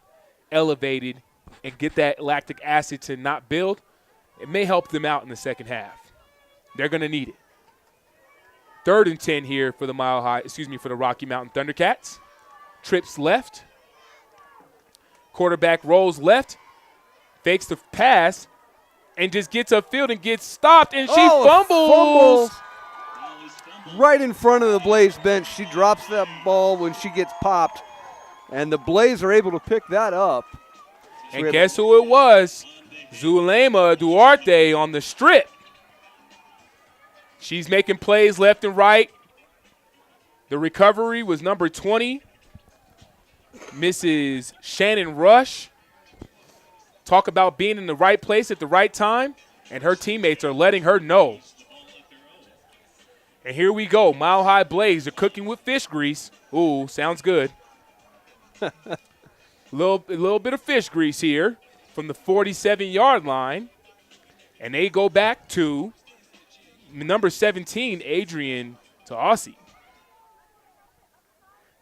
elevated, and get that lactic acid to not build, it may help them out in the second half. They're going to need it. Third and 10 here for the for the Rocky Mountain Thundercats. Trips left. Quarterback rolls left. Fakes the pass and just gets upfield and gets stopped, and she fumbles. Right in front of the Blaze bench. She drops that ball when she gets popped, and the Blaze are able to pick that up. And guess who it was? Zulema Duarte on the strip. She's making plays left and right. The recovery was number 20, Mrs. Shannon Rush. Talk about being in the right place at the right time, and her teammates are letting her know. And here we go. Mile High Blaze are cooking with fish grease. Ooh, sounds good. A little bit of fish grease here from the 47-yard line. And they go back to number 17, Adrian Taossi.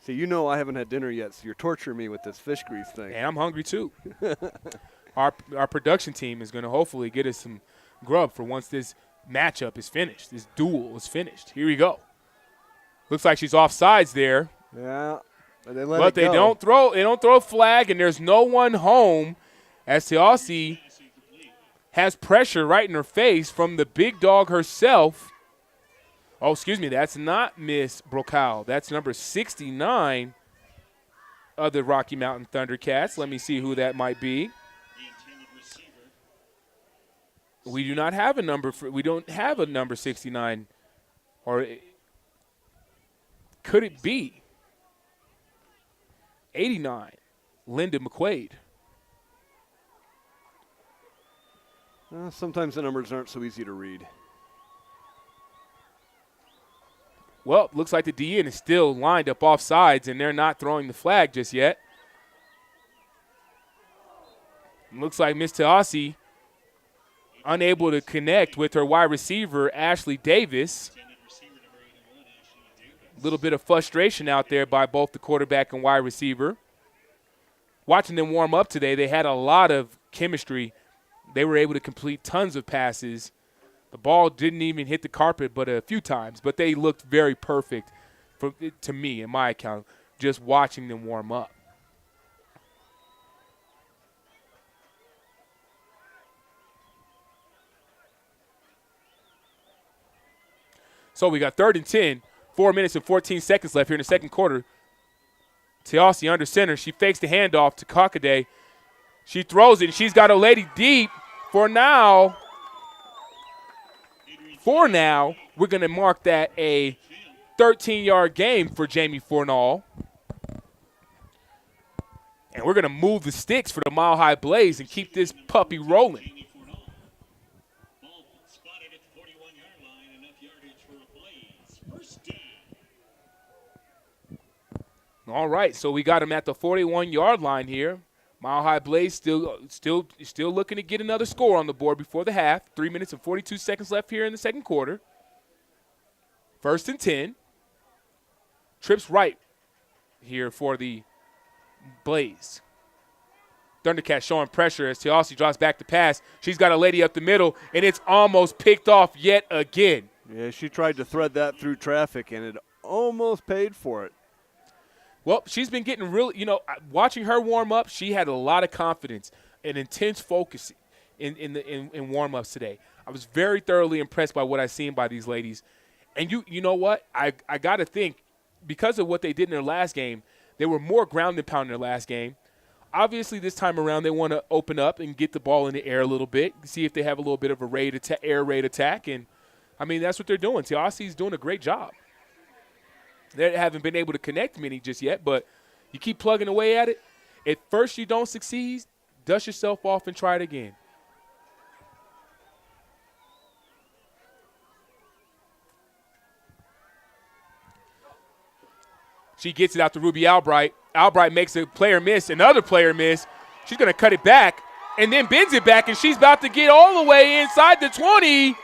See, you know I haven't had dinner yet, so you're torturing me with this fish grease thing. And I'm hungry too. Our production team is going to hopefully get us some grub for once this matchup is finished. This duel is finished. Here we go. Looks like she's offsides there. Yeah, but they don't throw a flag, and there's no one home as Taossi has pressure right in her face from the big dog herself. Oh, excuse me, that's not Miss Brocal. That's number 69 of the Rocky Mountain Thundercats. Let me see who that might be. We do not have a number we don't have a number 69, or could it be 89, Linda McQuaid? Sometimes the numbers aren't so easy to read. Well, looks like the DN is still lined up off sides, and they're not throwing the flag just yet. Looks like Miss Taossi unable to connect with her wide receiver, Ashley Davis. A little bit of frustration out there by both the quarterback and wide receiver. Watching them warm up today, they had a lot of chemistry. They were able to complete tons of passes. The ball didn't even hit the carpet but a few times, but they looked very perfect to me, in my account, just watching them warm up. So we got 3rd and 10, 4 minutes and 14 seconds left here in the second quarter. Tiasi under center. She fakes the handoff to Hockaday. She throws it, and she's got a lady deep for now. We're going to mark that a 13-yard game for Jamie Fornall. And we're going to move the sticks for the Mile High Blaze and keep this puppy rolling. All right, so we got him at the 41-yard line here. Mile High Blaze still looking to get another score on the board before the half. 3 minutes and 42 seconds left here in the second quarter. 1st and 10. Trips right here for the Blaze. Thunderkatz showing pressure as Tiasi drops back to pass. She's got a lady up the middle, and it's almost picked off yet again. Yeah, she tried to thread that through traffic, and it almost paid for it. Well, she's been getting really, watching her warm up, she had a lot of confidence and intense focus in warm-ups today. I was very thoroughly impressed by what I've seen by these ladies. And you know what? I got to think, because of what they did in their last game, they were more ground and pound in their last game. Obviously, this time around, they want to open up and get the ball in the air a little bit, see if they have a little bit of a air raid attack. And, I mean, that's what they're doing. Tiasi's doing a great job. They haven't been able to connect many just yet, but you keep plugging away at it. At first you don't succeed, dust yourself off and try it again. She gets it out to Ruby Albright. Albright makes a player miss, another player miss. She's going to cut it back and then bends it back, and she's about to get all the way inside the 20.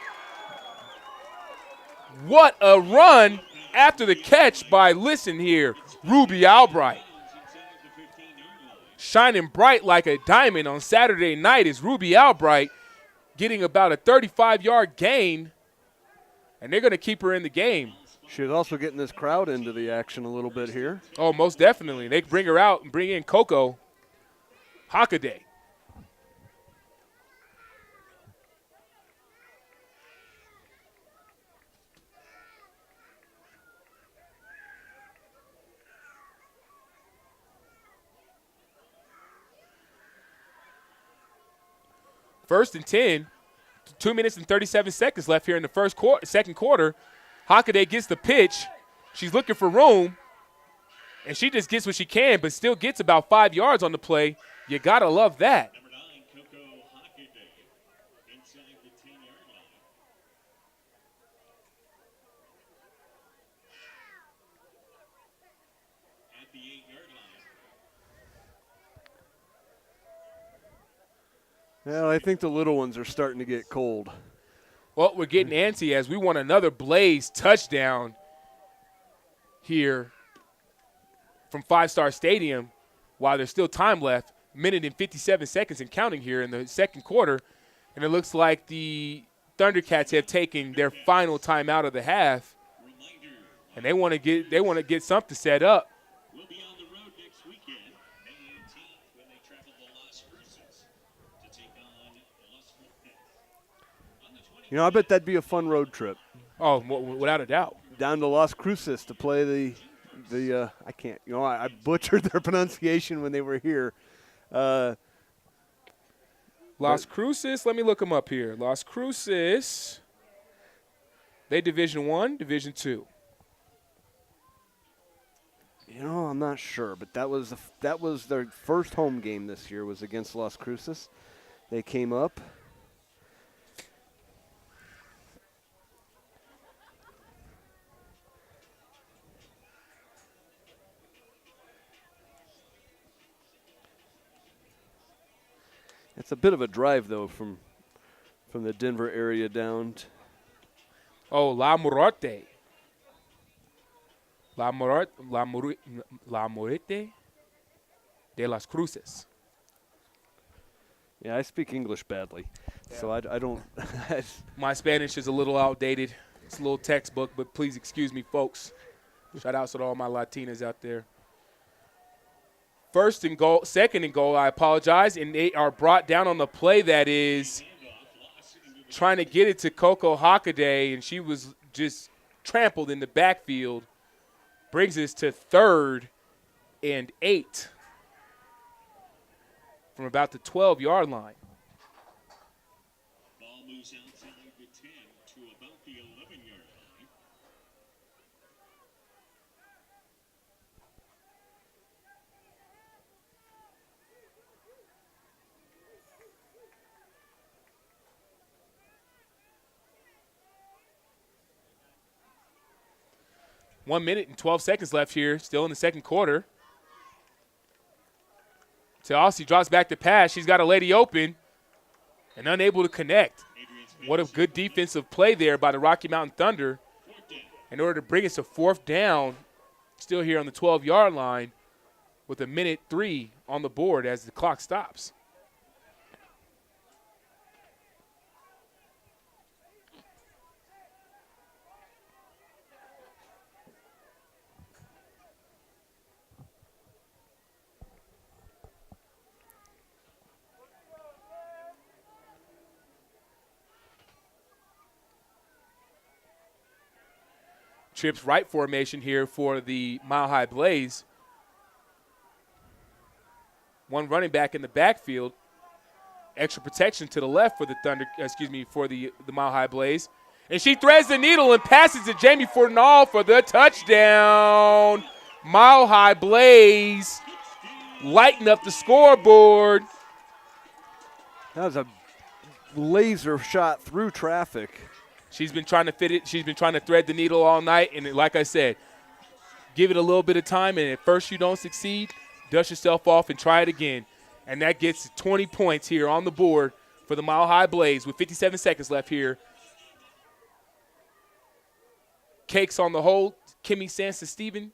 What a run after the catch by, listen here, Ruby Albright. Shining bright like a diamond on Saturday night is Ruby Albright, getting about a 35-yard gain, and they're going to keep her in the game. She's also getting this crowd into the action a little bit here. Oh, most definitely. They bring her out and bring in Coco Hockaday. First and 10, 2 minutes and 37 seconds left here in the second quarter. Hockaday gets the pitch. She's looking for room, and she just gets what she can, but still gets about 5 yards on the play. You got to love that. Number 9, Coco Hockaday, inside the 10-yard line. At the 8-yard line. Well, I think the little ones are starting to get cold. Well, we're getting antsy as we want another Blaze touchdown here from Five Star Stadium while there's still time left. Minute and 57 seconds and counting here in the second quarter. And it looks like the Thunderkatz have taken their final time out of the half. And they want to get something set up. We'll be on the road next weekend, May 18th, when they travel to Las Cruces to take on Las Cruces. You know, I bet that'd be a fun road trip. Oh, without a doubt. Down to Las Cruces to play the I can't, I butchered their pronunciation when they were here. Las Cruces, let me look them up here. Las Cruces, they Division I, Division II. I'm not sure, but that was their first home game this year was against Las Cruces. They came up. It's a bit of a drive, though, from the Denver area down. Oh, La Morete. La Morete de Las Cruces. Yeah, I speak English badly, so I don't. My Spanish is a little outdated. It's a little textbook, but please excuse me, folks. Shout out to all my Latinas out there. First and goal, second and goal, I apologize, and they are brought down on the play that is trying to get it to Coco Hockaday, and she was just trampled in the backfield. Brings us to third and 8 from about the 12-yard line. Ball moves outside the 10 to about the 11-yard line. One minute and 12 seconds left here, still in the second quarter. Teossi drops back to pass. She's got a lady open and unable to connect. What a good defensive play there by the Rocky Mountain Thunder in order to bring us to 4th down, still here on the 12-yard line with a minute 3 on the board as the clock stops. Trips right formation here for the Mile High Blaze. One running back in the backfield. Extra protection to the left for the for the Mile High Blaze. And she threads the needle and passes to Jamie Fornall for the touchdown. Mile High Blaze lighting up the scoreboard. That was a laser shot through traffic. She's been trying to fit it. She's been trying to thread the needle all night. And like I said, give it a little bit of time. And at first you don't succeed, dust yourself off and try it again. And that gets 20 points here on the board for the Mile High Blaze with 57 seconds left here. Cakes on the hold. Kimmy Sansa-Steven.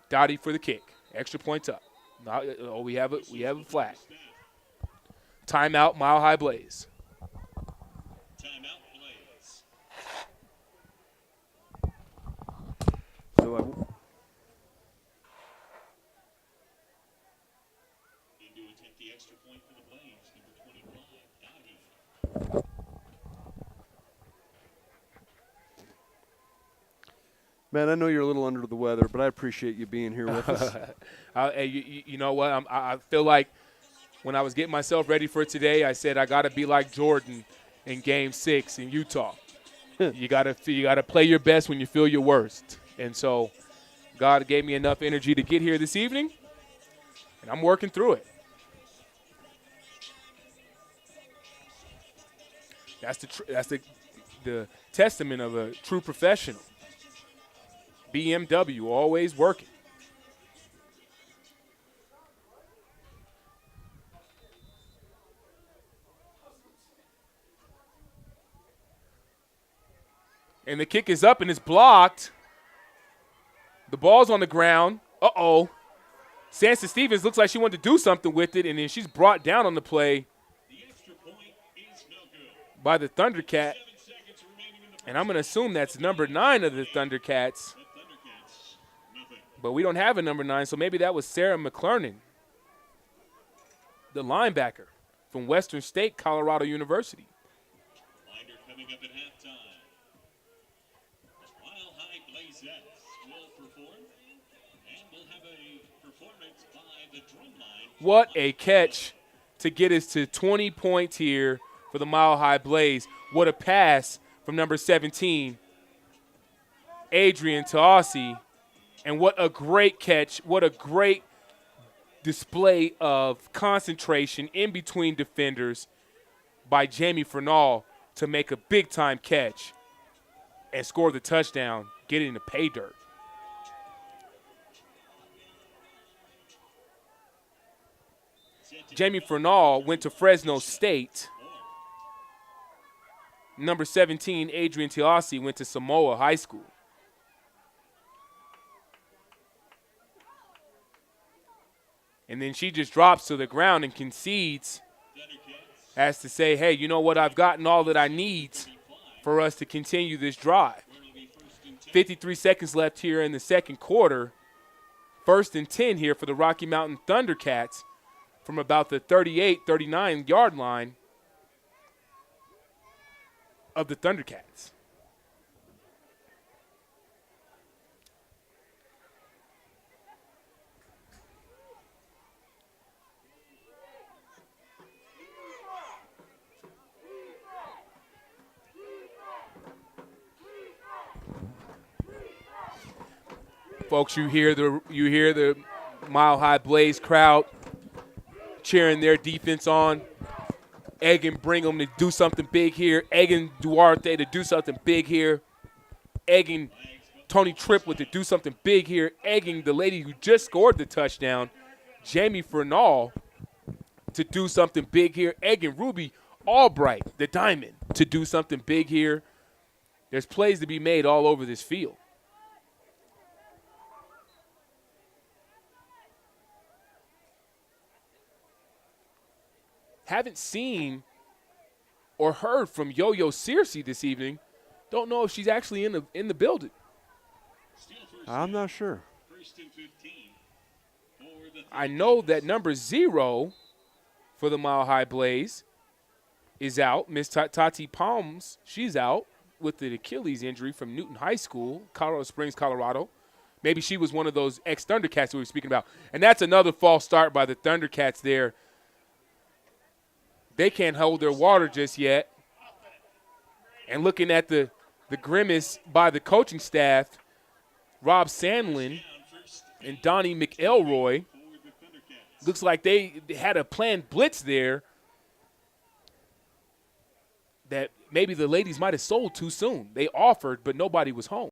Dottie for the kick. Extra points up. Oh, we have a flag. Timeout, Mile High Blaze. Timeout, Blaze. So In to attempt the extra point for the Blaze, number 25, Dottie. Man, I know you're a little under the weather, but I appreciate you being here with us. You know what? I feel like when I was getting myself ready for today, I said I got to be like Jordan in Game 6 in Utah. You got to play your best when you feel your worst. And so God gave me enough energy to get here this evening, and I'm working through it. That's the testament of a true professional. BMW, always working. And the kick is up and it's blocked. The ball's on the ground. Uh-oh. Sansa-Stevens looks like she wanted to do something with it, and then she's brought down on the play by the Thundercat. And I'm going to assume that's number 9 of the Thundercats. But we don't have a number 9, so maybe that was Sarah McClernand, the linebacker from Western State, Colorado University. Reminder coming up at halftime. Mile High Blazettes will perform, and we'll have a performance by the drumline. What a catch to get us to 20 points here for the Mile High Blaze. What a pass from number 17, Adrian Taossi. And what a great catch. What a great display of concentration in between defenders by Jamie Fornall to make a big-time catch and score the touchdown, getting the pay dirt. Jamie Fornall went to Fresno State. Number 17, Adrian Taossi, went to Samoa High School. And then she just drops to the ground and concedes as to say, hey, you know what, I've gotten all that I need for us to continue this drive. 53 seconds left here in the second quarter. 1st and 10 here for the Rocky Mountain Thundercats from about the 38, 39-yard line of the Thundercats. Folks, you hear the Mile High Blaze crowd cheering their defense on, egging Brigham to do something big here, egging Duarte to do something big here, egging Tony Triplett to do something big here, egging the lady who just scored the touchdown, Jamie Fernall, to do something big here, egging Ruby Albright, the diamond, to do something big here. There's plays to be made all over this field. Haven't seen or heard from Yo-Yo Searcy this evening. Don't know if she's actually in the building. I'm not sure. I know that number 0 for the Mile High Blaze is out. Miss Tati Palms, she's out with the Achilles injury from Newton High School, Colorado Springs, Colorado. Maybe she was one of those ex-Thundercats we were speaking about. And that's another false start by the Thundercats there. They can't hold their water just yet. And looking at the grimace by the coaching staff, Rob Sandlin and Donnie McElroy, looks like they had a planned blitz there that maybe the ladies might have sold too soon. They offered, but nobody was home.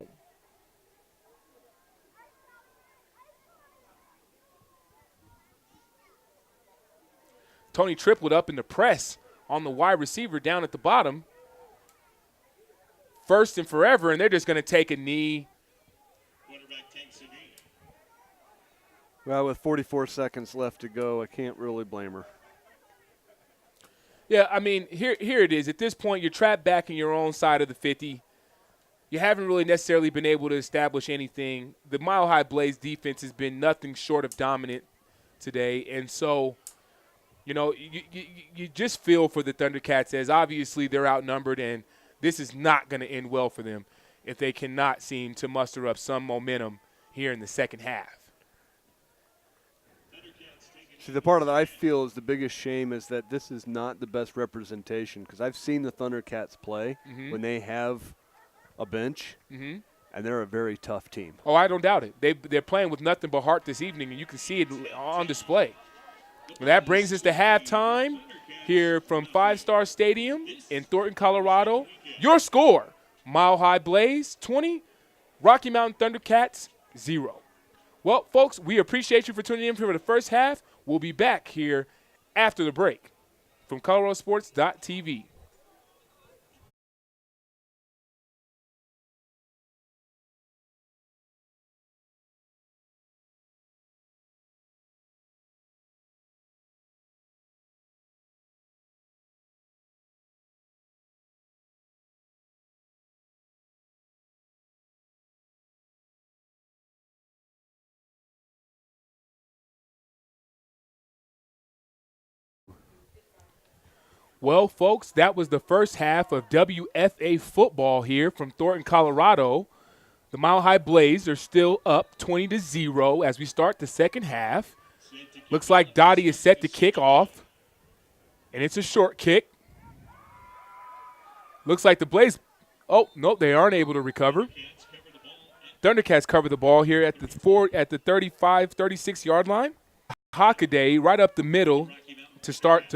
Tony Triplett up in the press on the wide receiver down at the bottom. First and forever, and they're just going to take a knee. Well, with 44 seconds left to go, I can't really blame her. Yeah, I mean, here it is. At this point, you're trapped back in your own side of the 50. You haven't really necessarily been able to establish anything. The Mile High Blaze defense has been nothing short of dominant today, and so – you know, you just feel for the Thundercats as obviously they're outnumbered, and this is not going to end well for them if they cannot seem to muster up some momentum here in the second half. See, the part that I feel is the biggest shame is that this is not the best representation, because I've seen the Thundercats play when they have a bench, and they're a very tough team. Oh, I don't doubt it. They're playing with nothing but heart this evening, and you can see it on display. That brings us to halftime here from Five Star Stadium in Thornton, Colorado. Your score, Mile High Blaze 20, Rocky Mountain Thundercats 0. Well, folks, we appreciate you for tuning in for the first half. We'll be back here after the break from ColoradoSports.TV. Well, folks, that was the first half of WFA football here from Thornton, Colorado. The Mile High Blaze are still up 20-0 as we start the second half. Looks like Dottie is set to kick off, and it's a short kick. Looks like the Blaze – oh, no, they aren't able to recover. Thundercats cover the ball here at the 35, 36-yard line. Hockaday right up the middle to start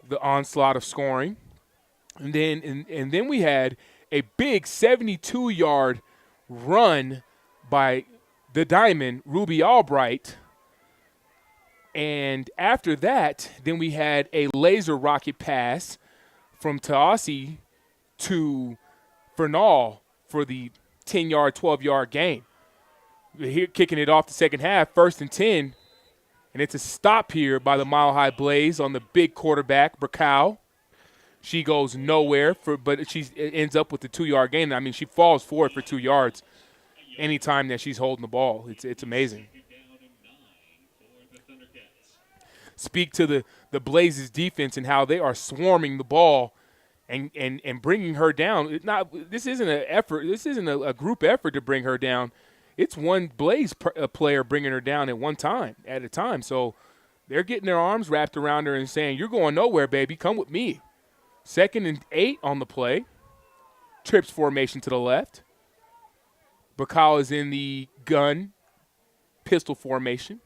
the onslaught of scoring. And then we had a big 72-yard run by the Diamond, Ruby Albright. And after that, then we had a laser rocket pass from Taasi to Fernall for the 10-yard, 12-yard gain. Here, kicking it off the second half, 1st and 10. And it's a stop here by the Mile High Blaze on the big quarterback, Burkow. She goes nowhere, but she ends up with the 2-yard gain. I mean, she falls forward for 2 yards anytime that she's holding the ball. It's amazing. Speak to the Blazes defense and how they are swarming the ball and bringing her down. This isn't an effort. This isn't a group effort to bring her down. It's one Blaze player bringing her down at a time. So they're getting their arms wrapped around her and saying, "You're going nowhere, baby. Come with me." 2nd and 8 on the play. Trips formation to the left. Bacall is in the gun pistol formation.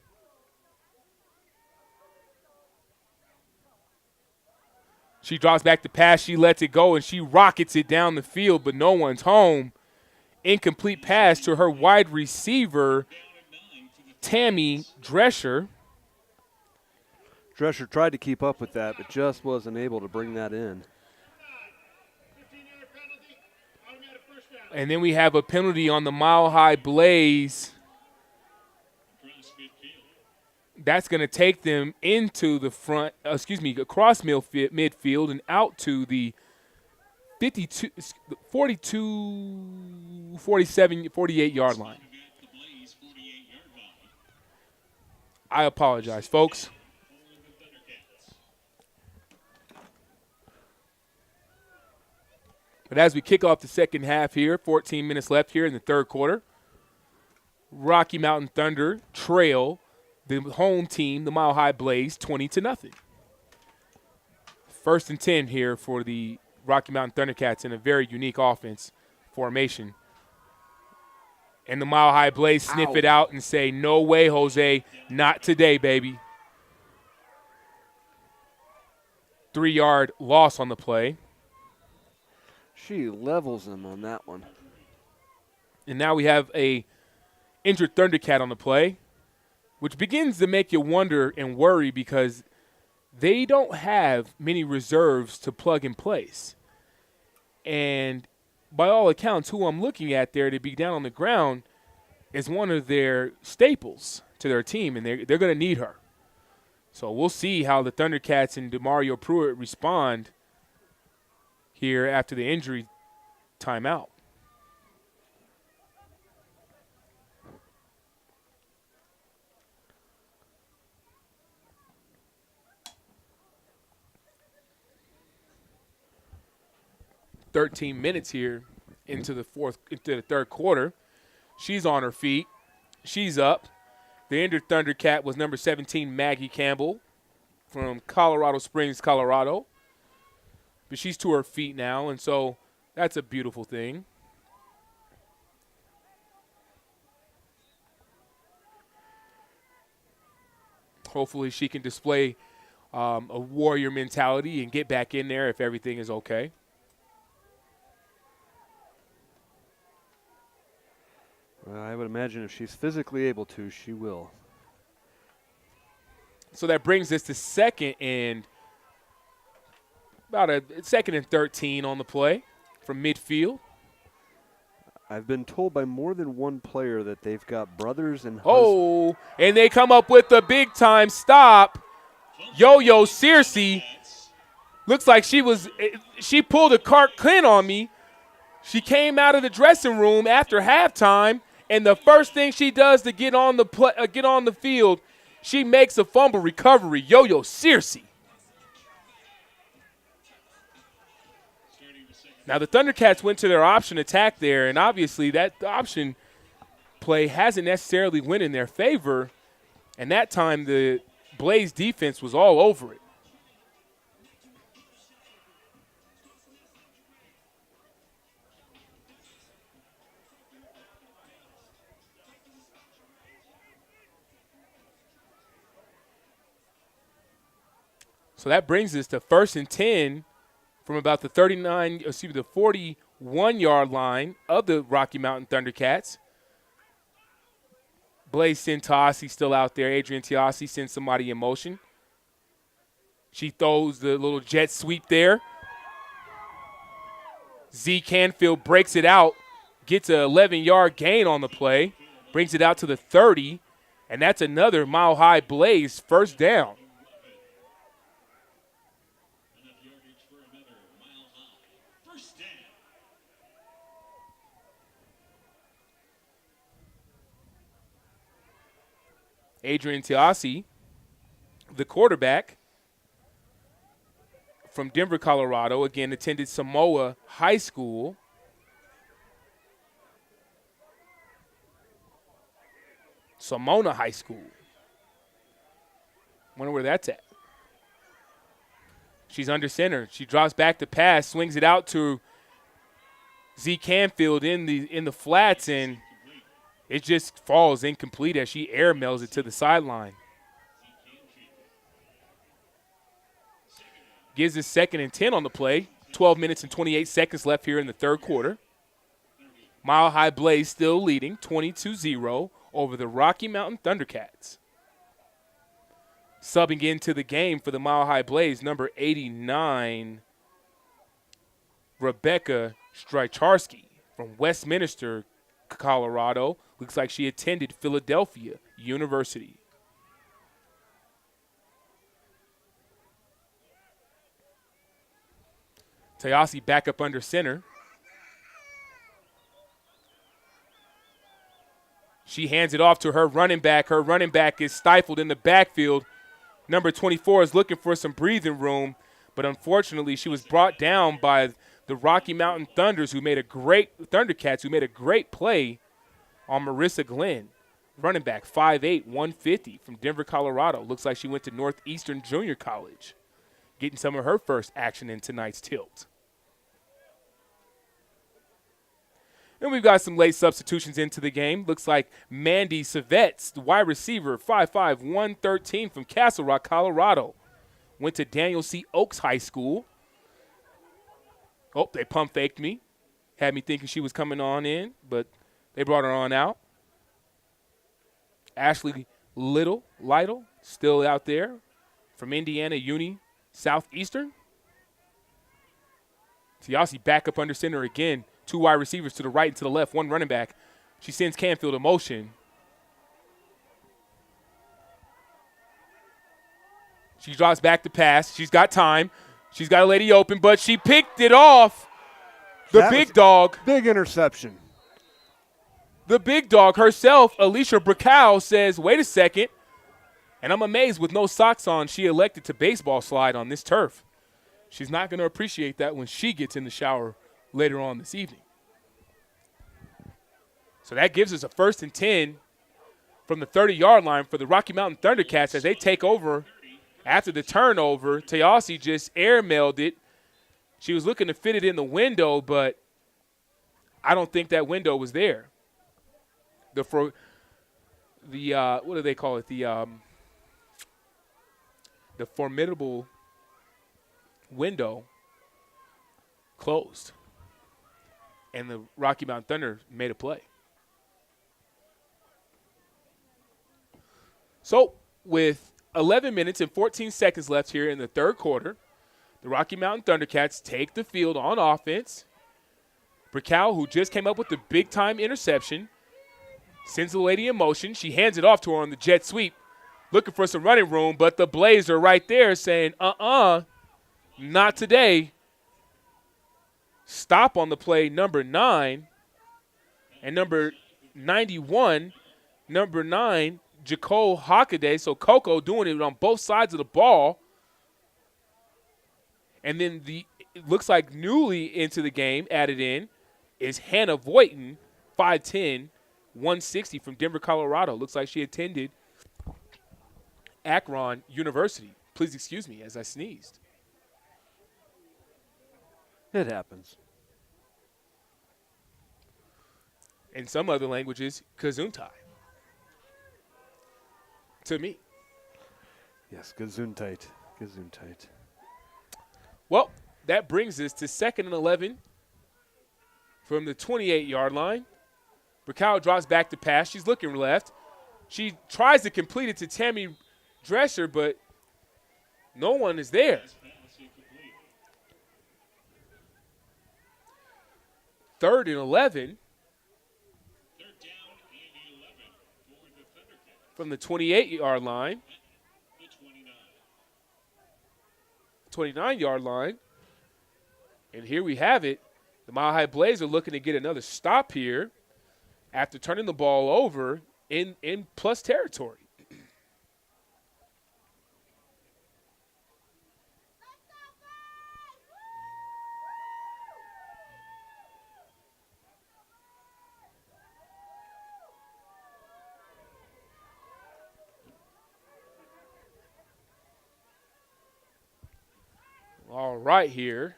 She drops back to pass. She lets it go, and she rockets it down the field, but no one's home. Incomplete pass to her wide receiver, Tammy Drescher. Drescher tried to keep up with that, but just wasn't able to bring that in. And then we have a penalty on the Mile High Blaze. That's going to take them into the front, across midfield and out to the 48-yard line. I apologize, folks. But as we kick off the second half here, 14 minutes left here in the third quarter, Rocky Mountain Thunder trail the home team, the Mile High Blaze, 20-0. First and 10 here for the Rocky Mountain Thundercats in a very unique offense formation. And the Mile High Blaze sniff it out and say, no way, Jose, not today, baby. 3-yard loss on the play. She levels him on that one. And now we have a injured Thundercat on the play, which begins to make you wonder and worry because they don't have many reserves to plug in place. And by all accounts, who I'm looking at there to be down on the ground is one of their staples to their team, and they're going to need her. So we'll see how the Thundercats and DeMario Pruitt respond here after the injury timeout. .13 minutes here into the third quarter. She's on her feet. She's up. The injured Thundercat was number 17, Maggie Campbell from Colorado Springs, Colorado. But she's to her feet now, and so that's a beautiful thing. Hopefully she can display a warrior mentality and get back in there if everything is okay. Well, I would imagine if she's physically able to, she will. So that brings us to about a second and 13 on the play from midfield. I've been told by more than one player that they've got brothers and husbands. And they come up with a big-time stop. Yo-Yo Searcy. Looks like she pulled a Clark Kent on me. She came out of the dressing room after halftime, and the first thing she does to get on the field, she makes a fumble recovery. Yo-Yo Searcy. Now, the Thundercats went to their option attack there, and obviously that option play hasn't necessarily went in their favor, and that time the Blaze defense was all over it. So that brings us to first and 10 from about the 41-yard line of the Rocky Mountain Thundercats. Blaze sent Tiasi still out there. Adrian Tiasi sends somebody in motion. She throws the little jet sweep there. Z Canfield breaks it out, gets an 11-yard gain on the play, brings it out to the 30, and that's another Mile High Blaze first down. Adrian Tiasi, the quarterback from Denver, Colorado, again attended Samoa High School. Samona High School. Wonder where that's at. She's under center. She drops back to pass, swings it out to Z Canfield in the flats, and It just falls incomplete as she air mails it to the sideline. Gives us 2nd and 10 on the play. 12 minutes and 28 seconds left here in the third quarter. Mile High Blaze still leading 22-0 over the Rocky Mountain Thunderkatz. Subbing into the game for the Mile High Blaze, number 89, Rebecca Strycharski from Westminster, Colorado. Looks like she attended Philadelphia University. Tayasi back up under center. She hands it off to her running back. Her running back is stifled in the backfield. Number 24 is looking for some breathing room, but unfortunately she was brought down by the Rocky Mountain Thunderkatz who made a great play on Marissa Glenn. Running back, 5'8", 150 from Denver, Colorado. Looks like she went to Northeastern Junior College, getting some of her first action in tonight's tilt. And we've got some late substitutions into the game. Looks like Mandy Savetz, the wide receiver, 5'5", 113 from Castle Rock, Colorado. Went to Daniel C. Oaks High School. Oh, they pump faked me. Had me thinking she was coming on in, but they brought her on out. Ashley Lytle, still out there from Indiana Uni Southeastern. Tiasi back up under center again. 2 wide receivers to the right and to the left, 1 running back. She sends Canfield in motion. She drops back to pass. She's got time. She's got a lady open, but she picked it off. The big dog. Big interception. The big dog herself, Alicia Bracau, says, wait a second. And I'm amazed with no socks on, she elected to baseball slide on this turf. She's not going to appreciate that when she gets in the shower later on this evening. So that gives us a 1st and 10 from the 30-yard line for the Rocky Mountain Thunderkatz as they take over. After the turnover, Tayasi just airmailed it. She was looking to fit it in the window, but I don't think that window was there. What do they call it? The formidable window closed, and the Rocky Mountain Thunder made a play. So with 11 minutes and 14 seconds left here in the third quarter, the Rocky Mountain Thunderkatz take the field on offense. Bracau, who just came up with the big-time interception, sends the lady in motion. She hands it off to her on the jet sweep, looking for some running room, but the Blaze are right there saying, not today. Stop on the play, number 9, and number 91, number 9, Jaco Hockaday. So Coco doing it on both sides of the ball. And then it looks like newly into the game, added in, is Hannah Voighton, 5'10", 160 from Denver, Colorado. Looks like she attended Akron University. Please excuse me as I sneezed. It happens. In some other languages, Gesundheit. To me. Yes, Gesundheit. Gesundheit. Well, that brings us to 2nd and 11 from the 28-yard line. Bracau drops back to pass. She's looking left. She tries to complete it to Tammy Drescher, but no one is there. 3rd and 11 from the 28-yard line. 29-yard line. And here we have it. The Mile High Blaze are looking to get another stop here after turning the ball over in plus territory. All right here.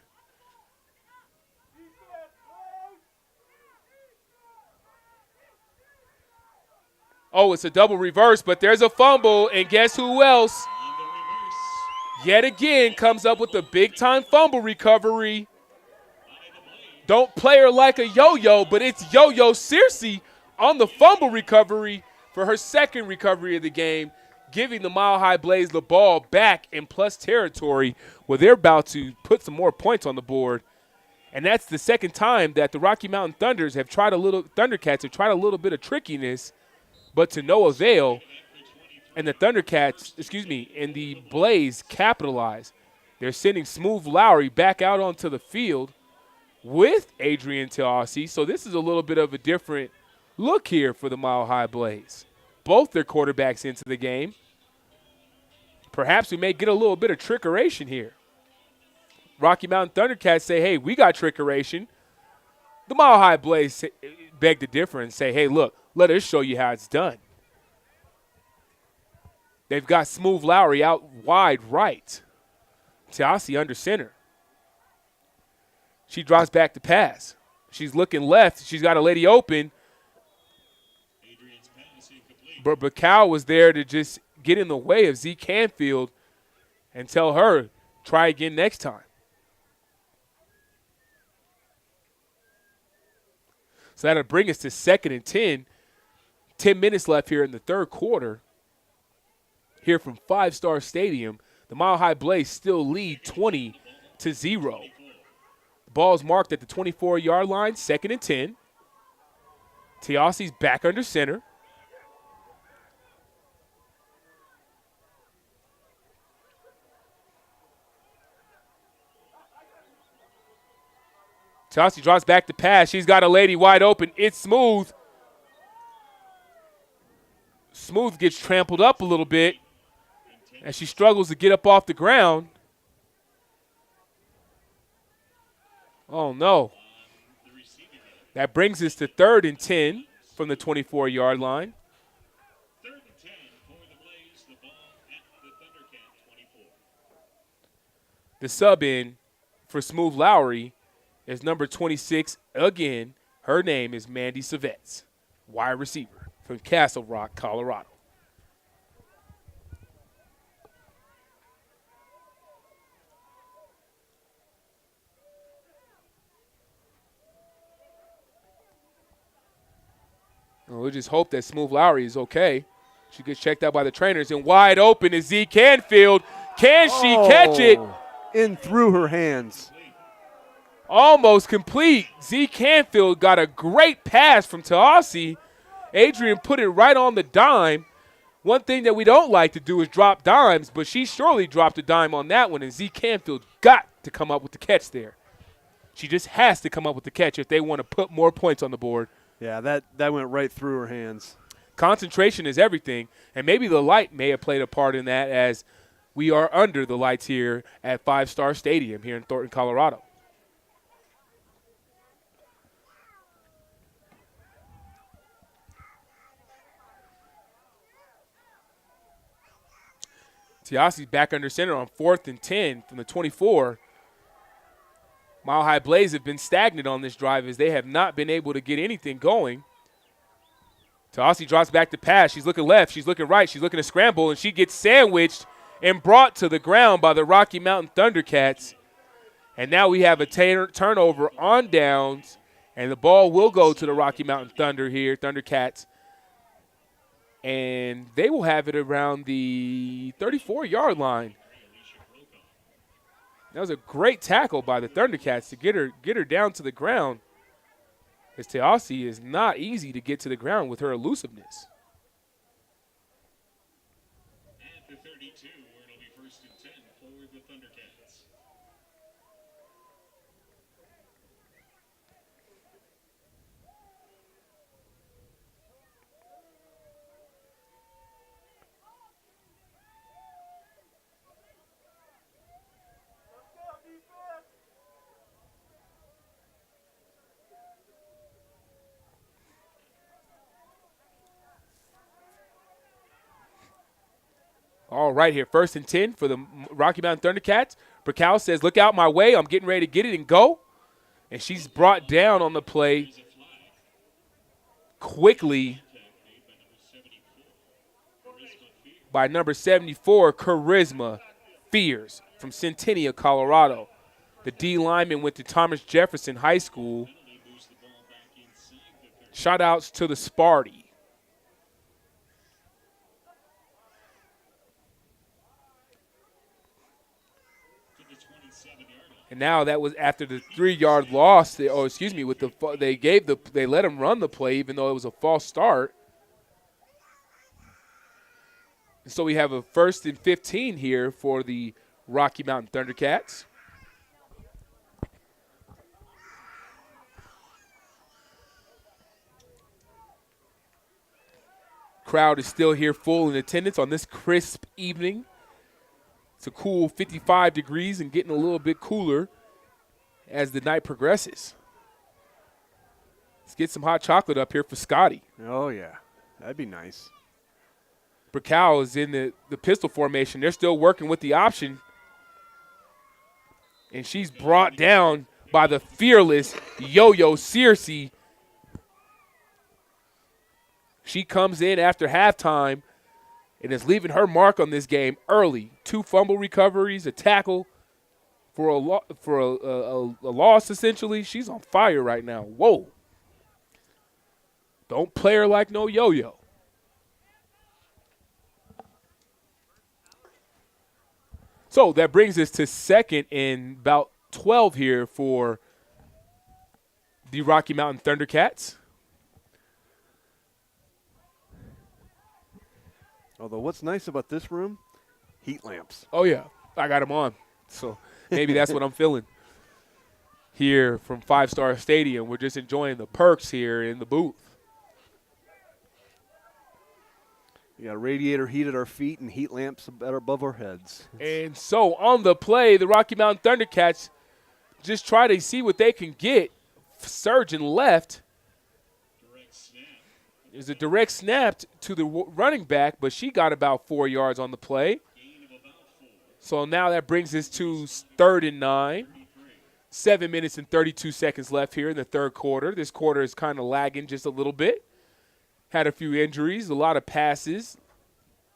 Oh, it's a double reverse, but there's a fumble, and guess who else? On the reverse. Yet again comes up with a big-time fumble recovery. Don't play her like a yo-yo, but it's Yo-Yo Searcy on the fumble recovery for her second recovery of the game, giving the Mile High Blaze the ball back in plus territory where they're about to put some more points on the board. And that's the second time that the Rocky Mountain Thundercats have tried a little bit of trickiness, but to no avail. And the Thundercats, and the Blaze capitalize. They're sending Smooth Lowry back out onto the field with Adrian Teossi. So this is a little bit of a different look here for the Mile High Blaze. Both their quarterbacks into the game. Perhaps we may get a little bit of trickeration here. Rocky Mountain Thundercats say, hey, we got trickeration. The Mile High Blaze beg to differ and say, hey, look, let us show you how it's done. They've got Smooth Lowry out wide right. Teossi under center. She drops back to pass. She's looking left. She's got a lady open. Adrian's pass incomplete. But Bacow was there to just get in the way of Z Canfield and tell her, try again next time. So that'll bring us to 2nd and 10. 10 minutes left here in the third quarter. Here from Five Star Stadium, the Mile High Blaze still lead 20-0. The ball is marked at the 24-yard line, 2nd and 10. Teossi's back under center. Teossi drops back to pass. She's got a lady wide open. It's Smooth. Smooth gets trampled up a little bit as she struggles to get up off the ground. Oh, no. That brings us to 3rd and 10 from the 24-yard line. 3rd and 10 for the Blaze. The ball at the Thundercat 24. The sub in for Smooth Lowry is number 26. Again, her name is Mandy Savets, wide receiver from Castle Rock, Colorado. Well, we'll just hope that Smooth Lowry is okay. She gets checked out by the trainers, and wide open is Z Canfield. Can she catch it? In through her hands. Almost complete. Z Canfield got a great pass from Teossi. Adrian put it right on the dime. One thing that we don't like to do is drop dimes, but she surely dropped a dime on that one, and Z Canfield got to come up with the catch there. She just has to come up with the catch if they want to put more points on the board. Yeah, that went right through her hands. Concentration is everything, and maybe the light may have played a part in that as we are under the lights here at Five Star Stadium here in Thornton, Colorado. Teossi's back under center on 4th and 10 from the 24. Mile High Blaze have been stagnant on this drive as they have not been able to get anything going. Teossi drops back to pass. She's looking left. She's looking right. She's looking to scramble, and she gets sandwiched and brought to the ground by the Rocky Mountain Thundercats. And now we have a turnover on downs, and the ball will go to the Rocky Mountain Thundercats. And they will have it around the 34-yard line. That was a great tackle by the Thundercats to get her down to the ground. As Teossi is not easy to get to the ground with her elusiveness. At the 32, where it'll be 1st and 10 for the Thundercats. All right, here, 1st and 10 for the Rocky Mountain Thundercats. Bacow says, look out my way. I'm getting ready to get it and go. And she's brought down on the play quickly by number 74, Charisma Fears from Centennial, Colorado. The D lineman went to Thomas Jefferson High School. Shout-outs to the Sparty. And now that was after the 3-yard loss. They let him run the play even though it was a false start. And so we have a 1st and 15 here for the Rocky Mountain Thundercats. Crowd is still here full in attendance on this crisp evening. It's a cool 55 degrees and getting a little bit cooler as the night progresses. Let's get some hot chocolate up here for Scotty. Oh, yeah. That'd be nice. Burkow is in the pistol formation. They're still working with the option. And she's brought down by the fearless Yo-Yo Searcy. She comes in after halftime and is leaving her mark on this game early. 2 fumble recoveries, a tackle for a loss, essentially. She's on fire right now. Whoa. Don't play her like no yo-yo. So that brings us to 2nd and about 12 here for the Rocky Mountain Thundercats. Although what's nice about this room, heat lamps. Oh, yeah. I got them on. So maybe that's what I'm feeling here from 5 Star Stadium. We're just enjoying the perks here in the booth. We got radiator heat at our feet and heat lamps above our heads. And so on the play, the Rocky Mountain Thundercats just try to see what they can get. Surgeon left. There's a direct snap to the running back, but she got about 4 yards on the play. So now that brings us to 3rd and 9. 7 minutes and 32 seconds left here in the 3rd quarter. This quarter is kind of lagging just a little bit. Had a few injuries, a lot of passes,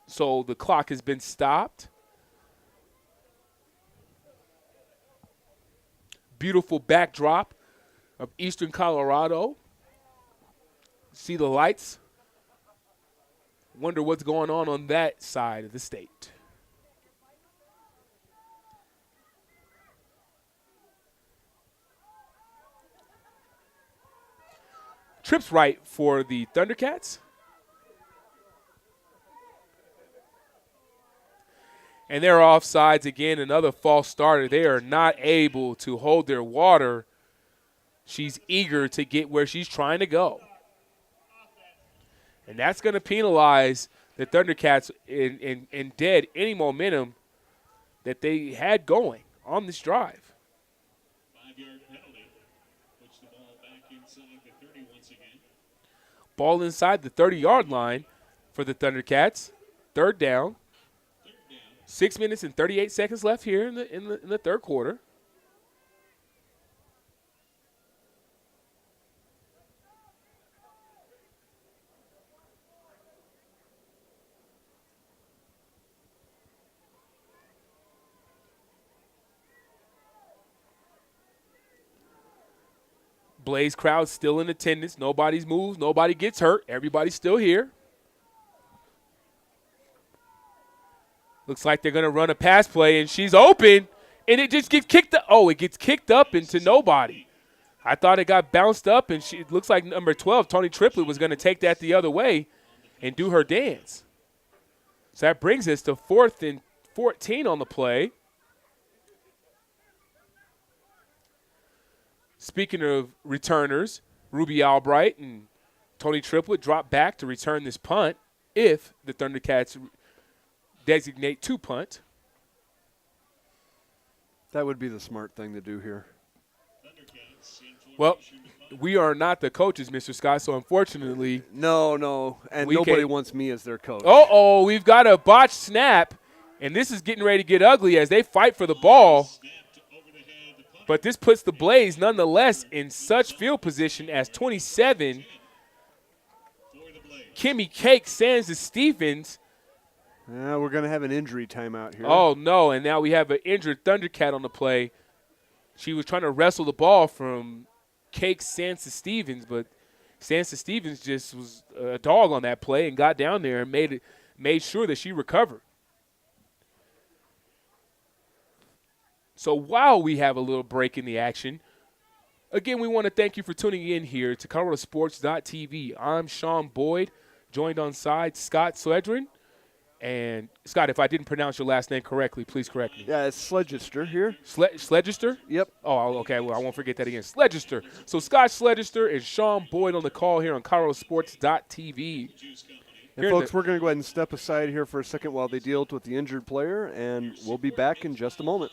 so the clock has been stopped. Beautiful backdrop of eastern Colorado. See the lights? Wonder what's going on that side of the state. Trips right for the Thundercats. And they're offsides again, another false starter. They are not able to hold their water. She's eager to get where she's trying to go. And that's going to penalize the Thundercats and dead any momentum that they had going on this drive. 5-yard penalty. Puts the ball back inside the 30 once again. Ball inside the 30-yard line for the Thundercats. 3rd down. 6 minutes and 38 seconds left here in the 3rd quarter. Blaze crowd still in attendance. Nobody's moved. Nobody gets hurt. Everybody's still here. Looks like they're going to run a pass play, and she's open, and it just gets kicked up. Oh, it gets kicked up into nobody. I thought it got bounced up, and it looks like number 12, Tony Triplett, was going to take that the other way and do her dance. So that brings us to 4th and 14 on the play. Speaking of returners, Ruby Albright and Tony Triplett drop back to return this punt if the Thundercats designate to punt. That would be the smart thing to do here. Well, we are not the coaches, Mr. Scott, so unfortunately. No, and nobody wants me as their coach. Uh-oh, we've got a botched snap, and this is getting ready to get ugly as they fight for the ball. But this puts the Blaze, nonetheless, in such field position as 27. Kimmy Cake sends to Stephens. We're going to have an injury timeout here. Oh, no, and now we have an injured Thundercat on the play. She was trying to wrestle the ball from Cake Sansa Stevens, but Sansa Stevens just was a dog on that play and got down there and made sure that she recovered. So while we have a little break in the action, again, we want to thank you for tuning in here to ColoradoSports.TV. I'm Sean Boyd, joined on side Scott Sledgren. And, Scott, if I didn't pronounce your last name correctly, please correct me. Yeah, it's Sledgister here. Sledgister? Yep. Oh, okay. Well, I won't forget that again. Sledgister. So, Scott Sledgister and Sean Boyd on the call here on ColoradoSports.TV. And, folks, we're going to go ahead and step aside here for a second while they deal with the injured player, and we'll be back in just a moment.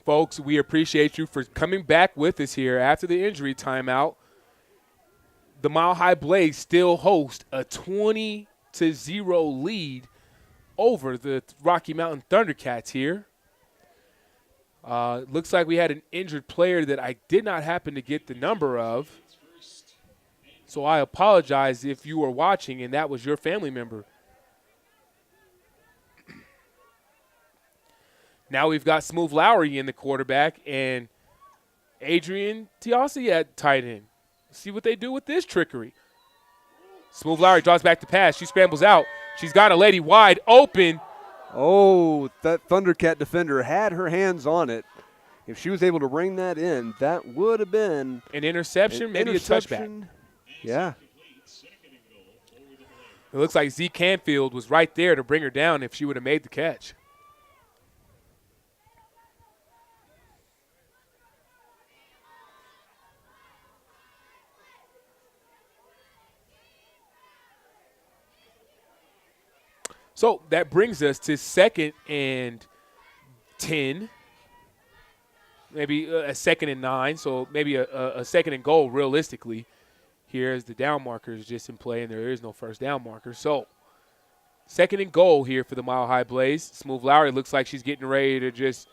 Folks, we appreciate you for coming back with us here after the injury timeout. The Mile High Blaze still host a 20-0 lead over the Rocky Mountain Thundercats here. Looks like we had an injured player that I did not happen to get the number of. So I apologize if you were watching and that was your family member. Now we've got Smooth Lowry in the quarterback and Adrian Tiasi at tight end. See what they do with this trickery. Smooth Lowry draws back the pass. She scrambles out. She's got a lady wide open. Oh, that Thundercat defender had her hands on it. If she was able to bring that in, that would have been an interception, maybe a touchback. Yeah. It looks like Z Canfield was right there to bring her down if she would have made the catch. So that brings us to 2nd and 10, maybe a 2nd and 9, so maybe a 2nd and goal realistically. Here as the down marker is just in play and there is no first down marker. So 2nd and goal here for the Mile High Blaze. Smooth Lowry looks like she's getting ready to just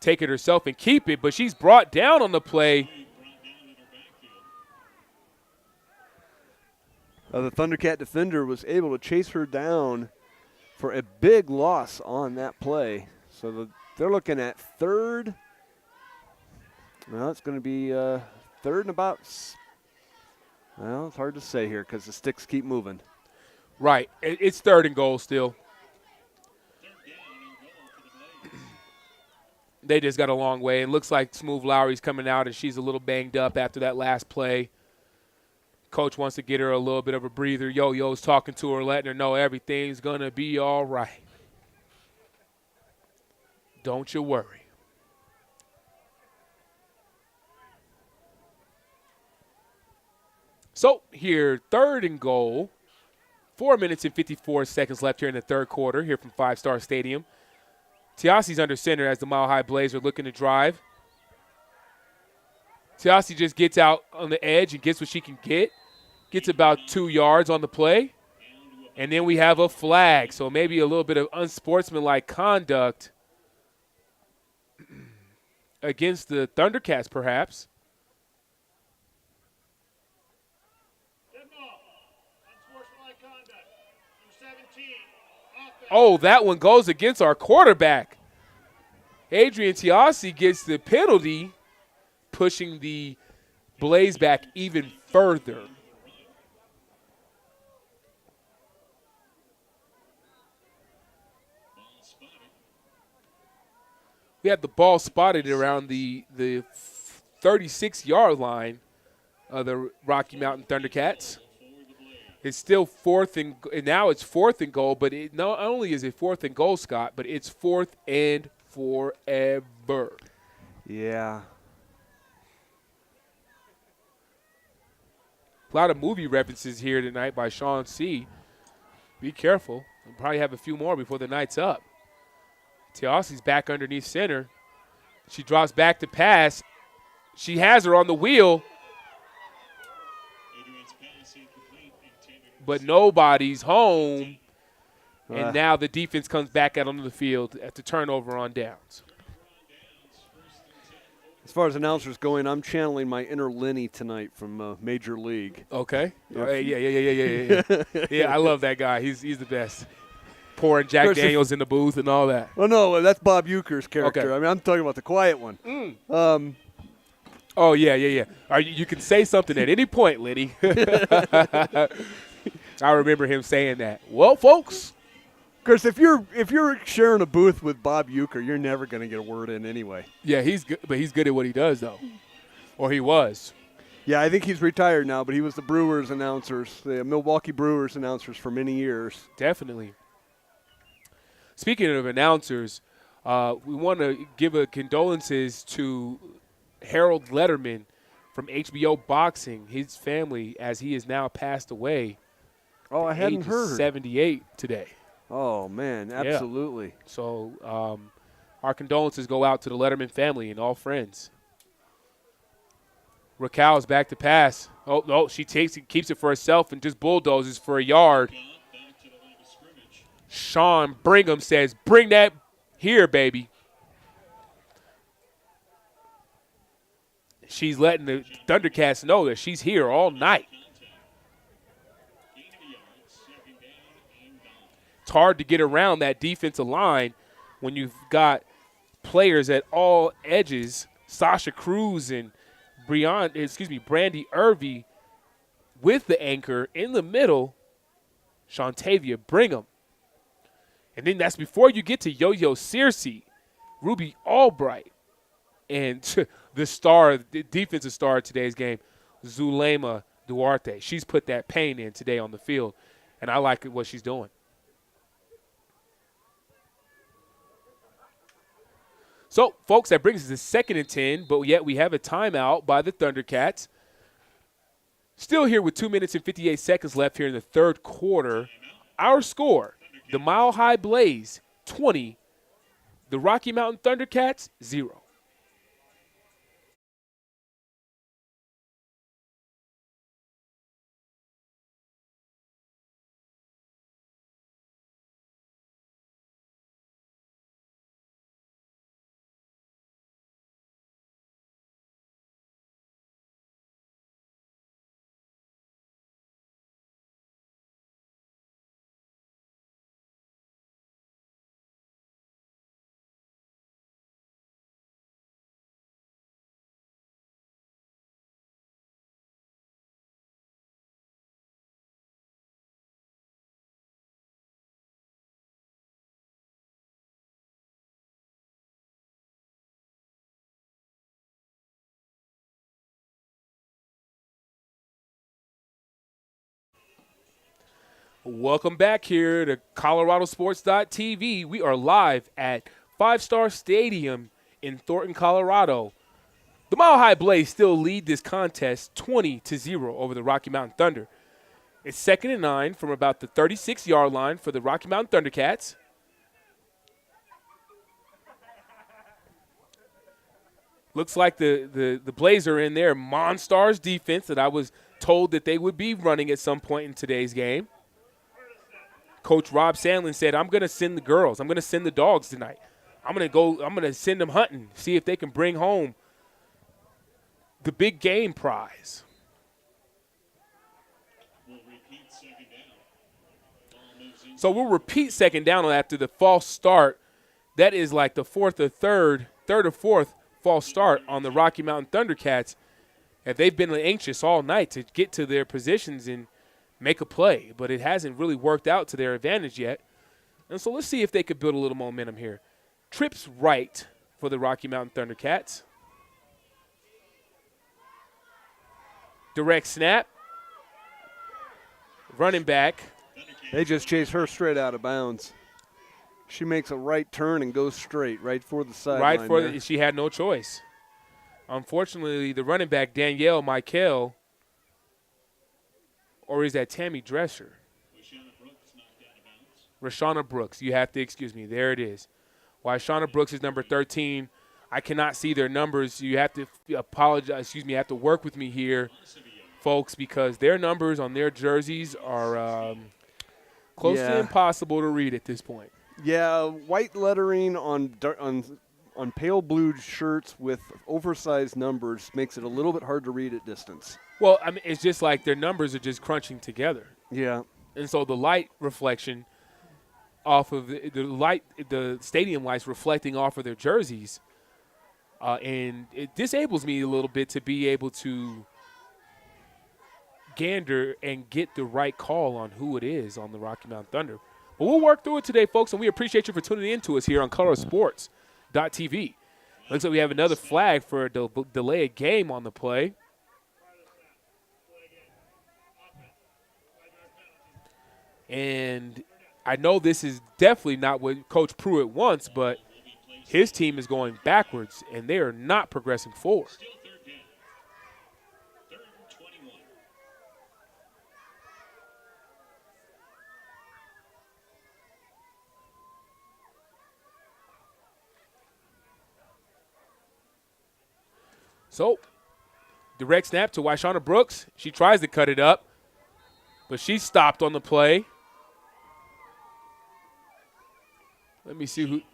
take it herself and keep it, but she's brought down on the play. The Thundercat defender was able to chase her down for a big loss on that play. So they're looking at 3rd. Well, it's going to be 3rd and about. Well, it's hard to say here because the sticks keep moving. Right. It's 3rd and goal still. They just got a long way. It looks like Smooth Lowry's coming out, and she's a little banged up after that last play. Coach wants to get her a little bit of a breather. Yo-Yo's talking to her, letting her know everything's going to be all right. Don't you worry. So here, 3rd and goal. 4 minutes and 54 seconds left here in the 3rd quarter here from Five Star Stadium. Tiasi's under center as the Mile High Blaze are looking to drive. Tiasi just gets out on the edge and gets what she can get. Gets about 2 yards on the play. And then we have a flag, so maybe a little bit of unsportsmanlike conduct against the Thundercats perhaps. Oh, that one goes against our quarterback. Adrian Tiasi gets the penalty, pushing the Blaze back even further. We had the ball spotted around the 36-yard line of the Rocky Mountain Thundercats. It's still 4th and now it's 4th and goal, but it not only is it 4th and goal, Scott, but it's 4th and forever. Yeah. A lot of movie references here tonight by Sean C. Be careful. We'll probably have a few more before the night's up. Tiasi's back underneath center. She drops back to pass. She has her on the wheel. But nobody's home. And now the defense comes back out onto the field at the turnover on downs. As far as announcers going, I'm channeling my inner Lenny tonight from Major League. Okay. Yeah. Yeah, I love that guy. He's the best. Pouring Jack Daniels in the booth and all that. Oh, no, that's Bob Euchre's character. Okay. I mean, I'm talking about the quiet one. Oh, yeah. You can say something at any point, Lenny. I remember him saying that. Well, folks. Of course, if you're sharing a booth with Bob Euchre, you're never going to get a word in anyway. Yeah, he's good, but he's good at what he does, though. Or he was. Yeah, I think he's retired now, but he was the Brewers announcers, the Milwaukee Brewers announcers for many years. Definitely. Speaking of announcers, we want to give a condolences to Harold Letterman from HBO Boxing, his family, as he is now passed away. Oh, I hadn't heard. 78 today. Oh, man, absolutely. Yeah. So our condolences go out to the Letterman family and all friends. Raquel is back to pass. Oh, no, she takes it, keeps it for herself and just bulldozes for a yard. Sean Brigham says, bring that here, baby. She's letting the Thundercats know that she's here all night. It's hard to get around that defensive line when you've got players at all edges, Sasha Cruz and Brandy Irvey with the anchor in the middle, Shantavia Brigham. And then that's before you get to Yo-Yo Searcy, Ruby Albright, and the defensive star of today's game, Zulema Duarte. She's put that pain in today on the field, and I like what she's doing. So, folks, that brings us to 2nd and 10, but yet we have a timeout by the Thundercats. Still here with 2 minutes and 58 seconds left here in the third quarter. Our score, the Mile High Blaze, 20. The Rocky Mountain Thundercats, 0. Welcome back here to ColoradoSports.TV. We are live at 5 Star Stadium in Thornton, Colorado. The Mile High Blaze still lead this contest 20-0 over the Rocky Mountain Thunder. It's 2nd and 9 from about the 36-yard line for the Rocky Mountain Thundercats. Looks like the Blaze are in their Monstars defense that I was told that they would be running at some point in today's game. Coach Rob Sandlin said, I'm going to send the girls. I'm going to send the dogs tonight. I'm going to send them hunting, see if they can bring home the big game prize. So we'll repeat 2nd down after the false start. That is like the third or fourth false start on the Rocky Mountain Thundercats. And they've been anxious all night to get to their positions and make a play, but it hasn't really worked out to their advantage yet. And so let's see if they could build a little momentum here. Trips right for the Rocky Mountain Thundercats. Direct snap. Running back. They just chase her straight out of bounds. She makes a right turn and goes straight, right for the sideline. She had no choice. Unfortunately, the running back, Danielle Michael, or is that Tammy Dresser? Rashana Brooks. You have to excuse me. There it is. Rashana Brooks is number 13. I cannot see their numbers. You have to apologize. You have to work with me here, folks, because their numbers on their jerseys are close to impossible to read at this point. Yeah, white lettering on pale blue shirts with oversized numbers makes it a little bit hard to read at distance. Well, I mean, it's just like their numbers are just crunching together. Yeah. And so the light reflection off of the stadium lights reflecting off of their jerseys, and it disables me a little bit to be able to gander and get the right call on who it is on the Rocky Mountain Thunder. But we'll work through it today, folks, and we appreciate you for tuning in to us here on ColoradoSports.TV. Looks like we have another flag for a delay of game on the play. And I know this is definitely not what Coach Pruitt wants, but his team is going backwards, and they are not progressing forward. So, direct snap to Wishana Brooks. She tries to cut it up, but she's stopped on the play. Let me see who. Brooks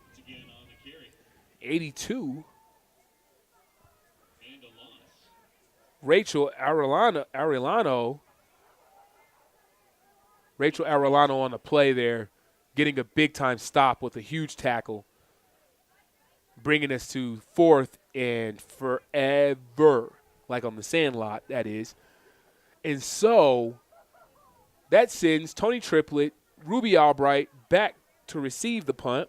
once again on the carry. 82. And a loss. Rachel Arellano. Rachel Arellano on the play there, getting a big-time stop with a huge tackle, bringing us to 4th and forever, like on the Sandlot, that is. And so that sends Tony Triplett, Ruby Albright back to receive the punt.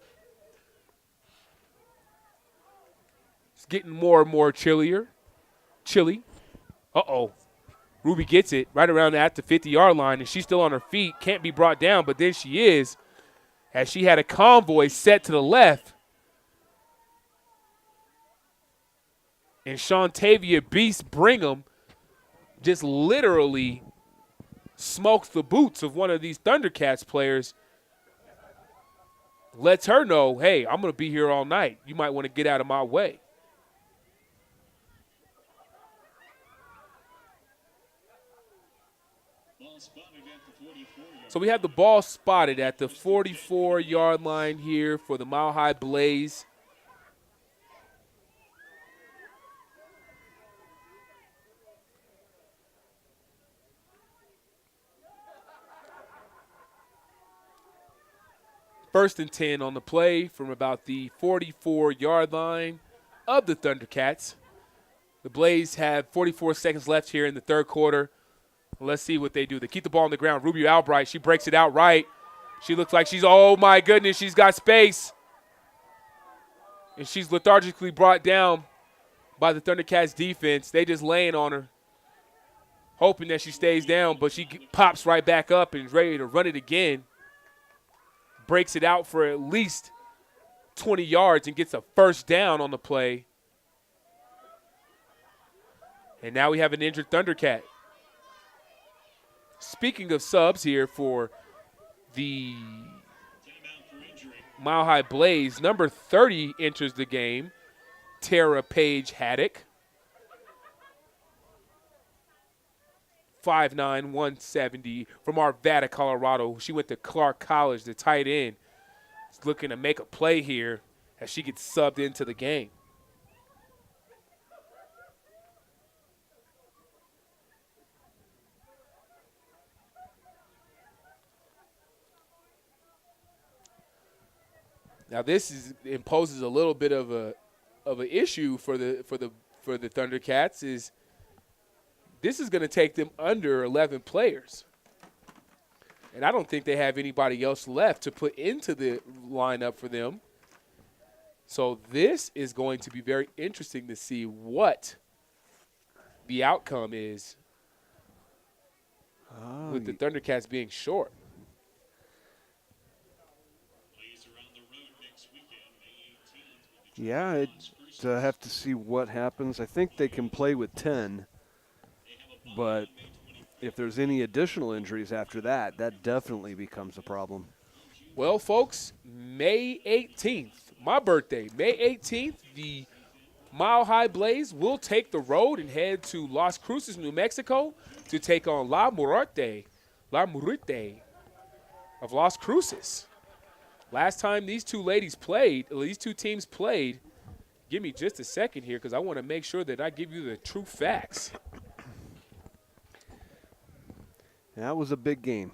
It's getting more and more chilly. Uh-oh. Ruby gets it right around at the 50-yard line, and she's still on her feet. Can't be brought down, but then she is, as she had a convoy set to the left. And Shantavia Beast Brigham just literally smokes the boots of one of these Thunderkatz players. Lets her know, hey, I'm going to be here all night. You might want to get out of my way. Ball spotted at the 44-yard. So we have the ball spotted at the 44-yard line here for the Mile High Blaze. First and 10 on the play from about the 44-yard line of the Thunderkatz. The Blaze have 44 seconds left here in the third quarter. Let's see what they do. They keep the ball on the ground. Ruby Albright, she breaks it out right. She looks like she's, oh my goodness, she's got space. And she's lethargically brought down by the Thunderkatz defense. They just laying on her, hoping that she stays down, but she pops right back up and is ready to run it again. Breaks it out for at least 20 yards and gets a first down on the play. And now we have an injured Thundercat. Speaking of subs here for the Mile High Blaze, number 30 enters the game, Tara Page Haddock. 5'9", 170 from Arvada, Colorado. She went to Clark College, the tight end. Is looking to make a play here as she gets subbed into the game. Now this imposes a little bit of an issue for the Thunderkatz. Is this is going to take them under 11 players. And I don't think they have anybody else left to put into the lineup for them. So this is going to be very interesting to see what the outcome is with the Thunderkatz being short. Plays around the road next weekend, May 18th. Yeah, I'd have to see what happens. I think they can play with 10. But if there's any additional injuries after that, that definitely becomes a problem. Well, folks, May 18th, my birthday, May 18th, the Mile High Blaze will take the road and head to Las Cruces, New Mexico to take on La Muerte of Las Cruces. Last time these two teams played, give me just a second here because I want to make sure that I give you the true facts. That was a big game.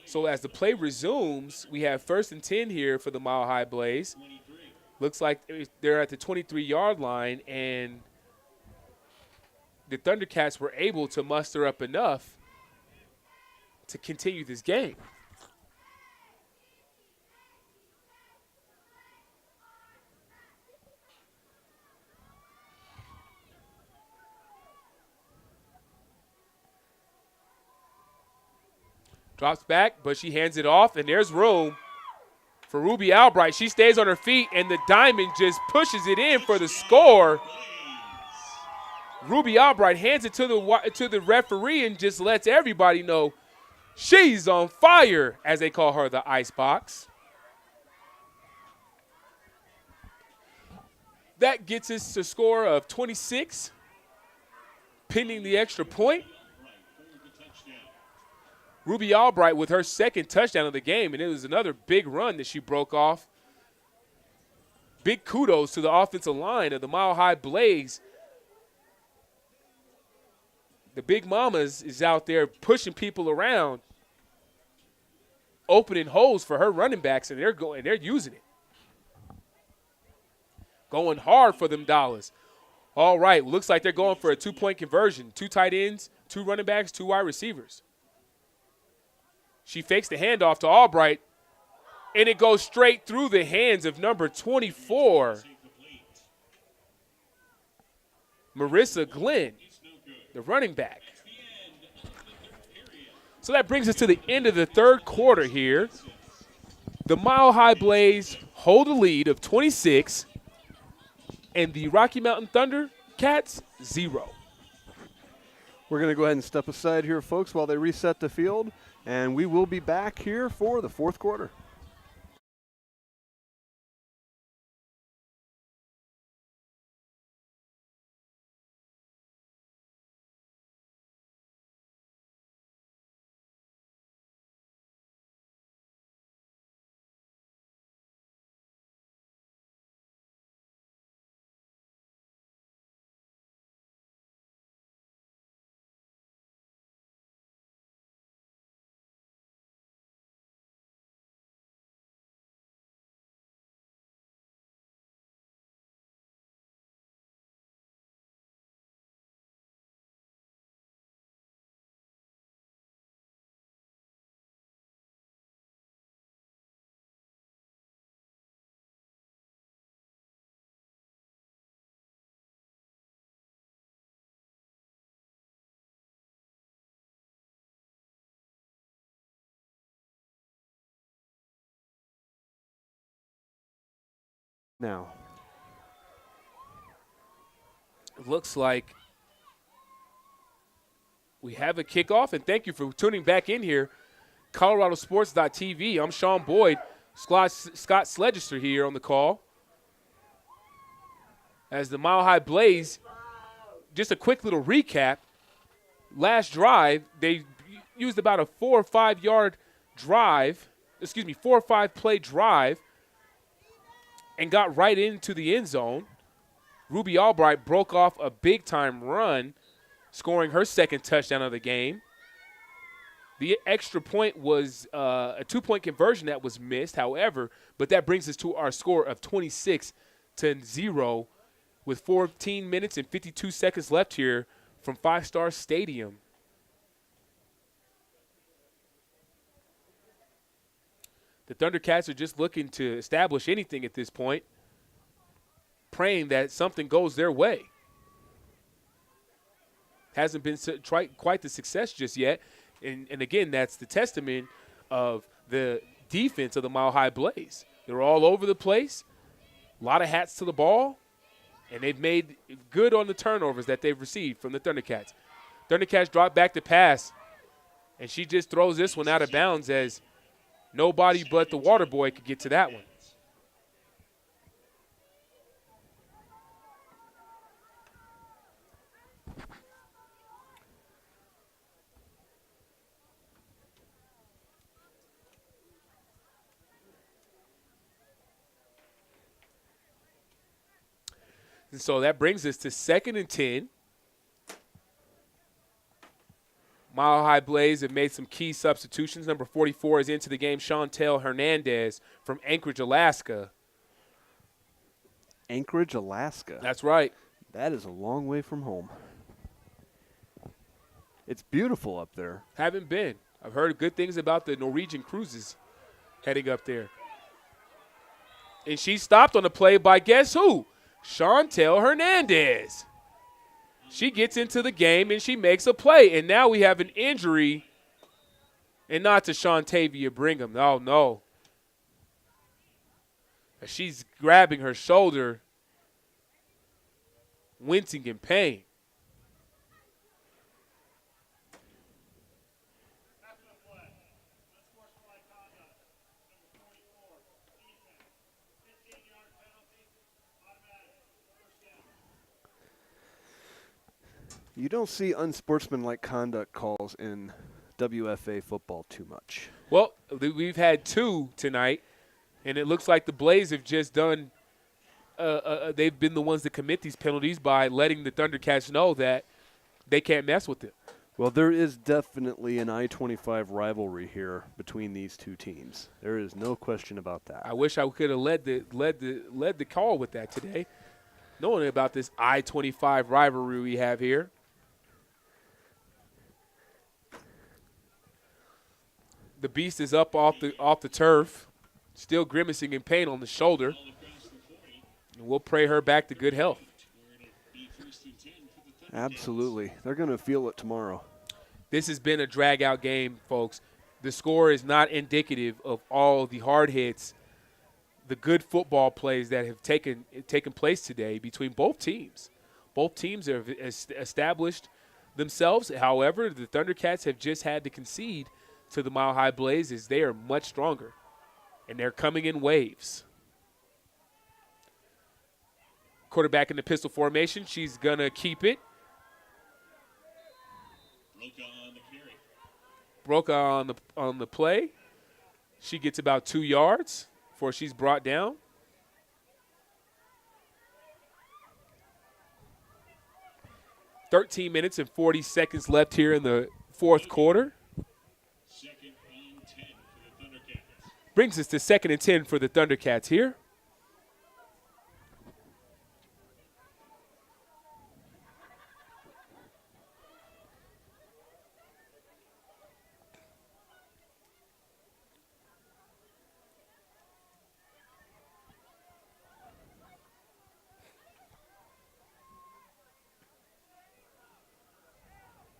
So as the play resumes, we have 1st and 10 here for the Mile High Blaze. Looks like they're at the 23-yard line, and the Thunderkatz were able to muster up enough to continue this game. Drops back, but she hands it off, and there's room for Ruby Albright. She stays on her feet, and the Diamond just pushes it in for the score. Ruby Albright hands it to the referee and just lets everybody know she's on fire, as they call her, the Icebox. That gets us to a score of 26, pending the extra point. Ruby Albright with her second touchdown of the game, and it was another big run that she broke off. Big kudos to the offensive line of the Mile High Blaze. The Big Mamas is out there pushing people around, opening holes for her running backs, and they're using it. Going hard for them dollars. All right, looks like they're going for a 2-point conversion. 2 tight ends, 2 running backs, 2 wide receivers. She fakes the handoff to Albright, and it goes straight through the hands of number 24, Marissa Glenn, the running back. So that brings us to the end of the third quarter here. The Mile High Blaze hold a lead of 26, and the Rocky Mountain Thunderkatz 0. We're going to go ahead and step aside here, folks, while they reset the field, and we will be back here for the fourth quarter. Now, It looks like we have a kickoff, and thank you for tuning back in here. ColoradoSports.TV. I'm Sean Boyd. Scott Sledgister here on the call. As the Mile High Blaze, just a quick little recap. Last drive, they used about a 4 or 5 yard drive, 4 or 5 play drive, and got right into the end zone. Ruby Albright broke off a big-time run, scoring her second touchdown of the game. The extra point was a 2-point conversion that was missed, however, but that brings us to our score of 26-0 with 14 minutes and 52 seconds left here from Five Star Stadium. The Thundercats are just looking to establish anything at this point, praying that something goes their way. Hasn't been quite the success just yet. And again, that's the testament of the defense of the Mile High Blaze. They're all over the place, a lot of hats to the ball, and they've made good on the turnovers that they've received from the Thundercats. Thundercats drop back to pass, and she just throws this one out of bounds as nobody but the water boy could get to that one. And so that brings us to 2nd and 10. Mile High Blaze have made some key substitutions. Number 44 is into the game, Chantel Hernandez from Anchorage, Alaska. Anchorage, Alaska. That's right. That is a long way from home. It's beautiful up there. Haven't been. I've heard good things about the Norwegian cruises heading up there. And she stopped on the play by guess who? Chantel Hernandez. She gets into the game and she makes a play. And now we have an injury, and not to Shantavia Brigham. Oh, no. She's grabbing her shoulder, wincing in pain. You don't see unsportsmanlike conduct calls in WFA football too much. Well, we've had 2 tonight, and it looks like the Blaze have just done they've been the ones that commit these penalties by letting the Thundercats know that they can't mess with it. Well, there is definitely an I-25 rivalry here between these two teams. There is no question about that. I wish I could have led the call with that today, knowing about this I-25 rivalry we have here. The Beast is up off the turf, still grimacing in pain on the shoulder. And we'll pray her back to good health. Absolutely. They're going to feel it tomorrow. This has been a drag-out game, folks. The score is not indicative of all the hard hits, the good football plays that have taken place today between both teams. Both teams have established themselves. However, the Thundercats have just had to concede to the Mile High Blaze as they are much stronger, and they're coming in waves. Quarterback in the pistol formation. She's going to keep it. Broca on the play. She gets about 2 yards before she's brought down. (13 minutes and 40 seconds left here in the fourth quarter. Brings us to 2nd and 10 for the Thundercats here.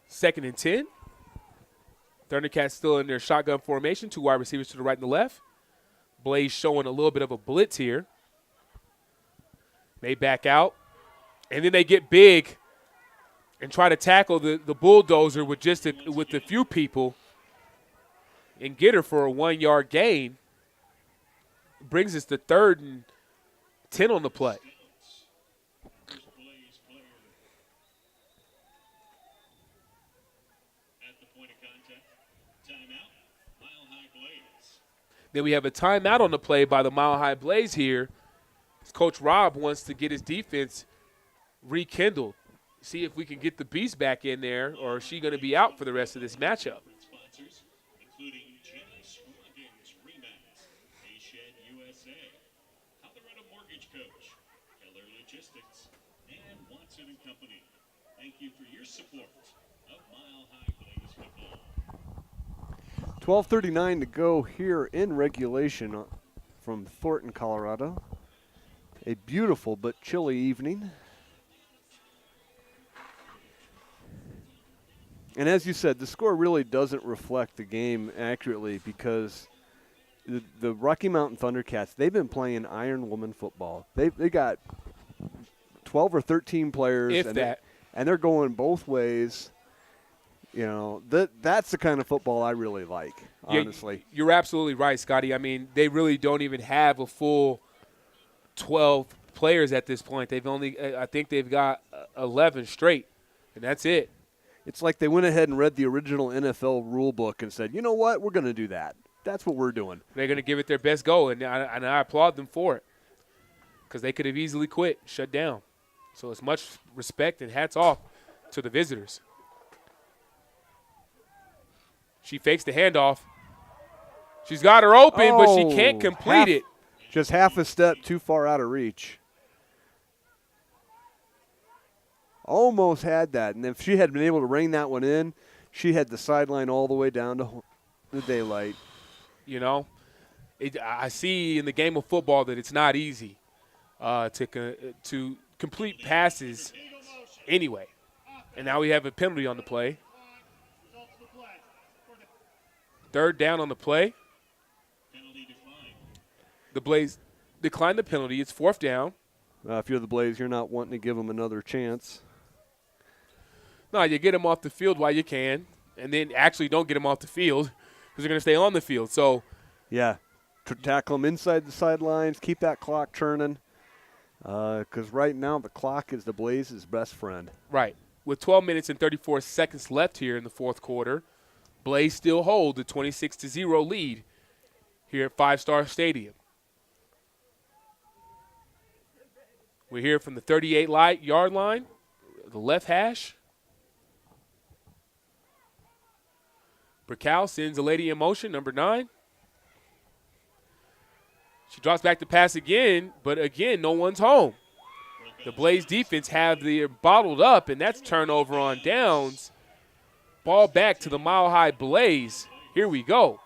Second and 10. Thundercats still in their shotgun formation. 2 wide receivers to the right and the left. Blaze showing a little bit of a blitz here. They back out. And then they get big and try to tackle the bulldozer with with a few people and get her for a 1-yard gain. Brings us to 3rd and 10 on the play. Then we have a timeout on the play by the Mile High Blaze here. Coach Rob wants to get his defense rekindled. See if we can get the Beast back in there, or is she going to be out for the rest of this matchup? Thank you for your support of Mile High Blaze football. 12:39 to go here in regulation from Thornton, Colorado. A beautiful but chilly evening. And as you said, the score really doesn't reflect the game accurately because the Rocky Mountain Thundercats, they've been playing Iron Woman football. They got 12 or 13 players. And they're going both ways. You know, that's the kind of football I really like, honestly. Yeah, you're absolutely right, Scotty. I mean, they really don't even have a full 12 players at this point. I think they've got 11 straight, and that's it. It's like they went ahead and read the original NFL rule book and said, you know what, we're going to do that. That's what we're doing. They're going to give it their best go, and I applaud them for it because they could have easily quit, shut down. So it's much respect and hats off to the visitors. She fakes the handoff. She's got her open, but she can't complete it. Just half a step too far out of reach. Almost had that. And if she had been able to rein that one in, she had the sideline all the way down to the daylight. You know, I see in the game of football that it's not easy to complete passes anyway. And now we have a penalty on the play. 3rd down on the play. The Blaze declined the penalty. It's 4th down. If you're the Blaze, you're not wanting to give them another chance. No, you get them off the field while you can, and then actually don't get them off the field because they're going to stay on the field. So, yeah, tackle them inside the sidelines, keep that clock turning because right now the clock is the Blaze's best friend. Right. With 12 minutes and 34 seconds left here in the fourth quarter, Blaze still hold the 26-0 lead here at Five Star Stadium. We're here from the 38-yard line, the left hash. Burkow sends a lady in motion, number 9. She drops back to pass again, but again, no one's home. The Blaze defense have the bottled up, and that's turnover on downs. Ball back to the Mile High Blaze. Here we go.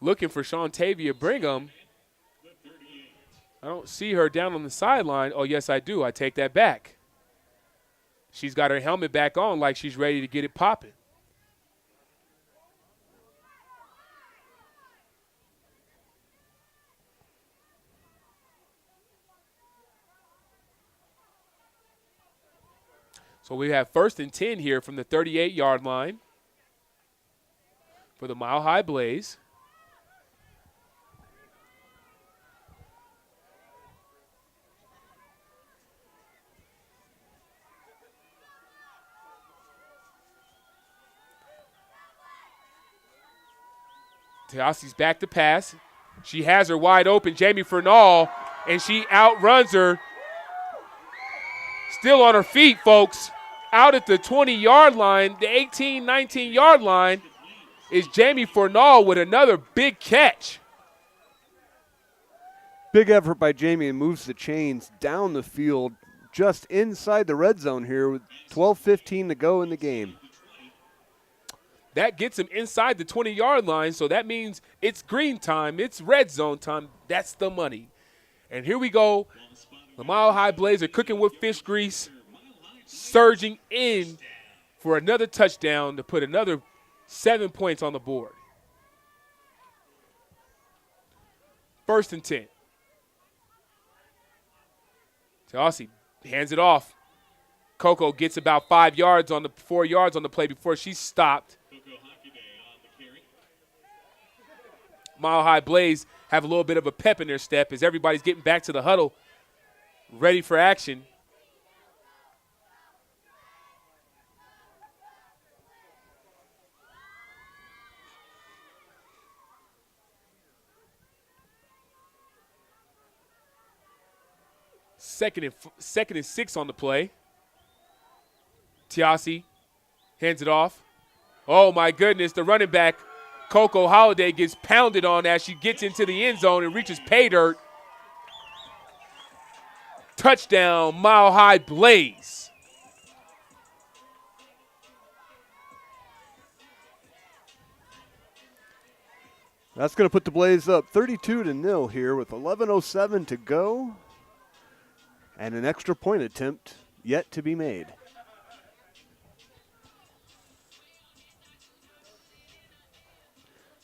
Looking for Shantavia Brigham. I don't see her down on the sideline. Oh, yes, I do. I take that back. She's got her helmet back on like she's ready to get it popping. So we have 1st and 10 here from the 38-yard line for the Mile High Blaze. Teosi's back to pass. She has her wide open, Jamie Fernall, and she outruns her. Still on her feet, folks. Out at the 20-yard line, the 18, 19-yard line, is Jamie Fernall with another big catch. Big effort by Jamie and moves the chains down the field just inside the red zone here with 12:15 to go in the game. That gets him inside the 20-yard line, so that means it's green time, it's red zone time. That's the money. And here we go. The Mile High Blaze are cooking with fish grease, surging in for another touchdown to put another 7 points on the board. 1st and 10. Teosi hands it off. Coco gets about 4 yards on the play before she's stopped. Mile High Blaze have a little bit of a pep in their step as everybody's getting back to the huddle, ready for action. Second and 6 on the play. Teosi hands it off. Oh, my goodness, the running back, Coco Holiday, gets pounded on as she gets into the end zone and reaches pay dirt. Touchdown, Mile High Blaze. That's going to put the Blaze up 32-0 here with 11:07 to go and an extra point attempt yet to be made.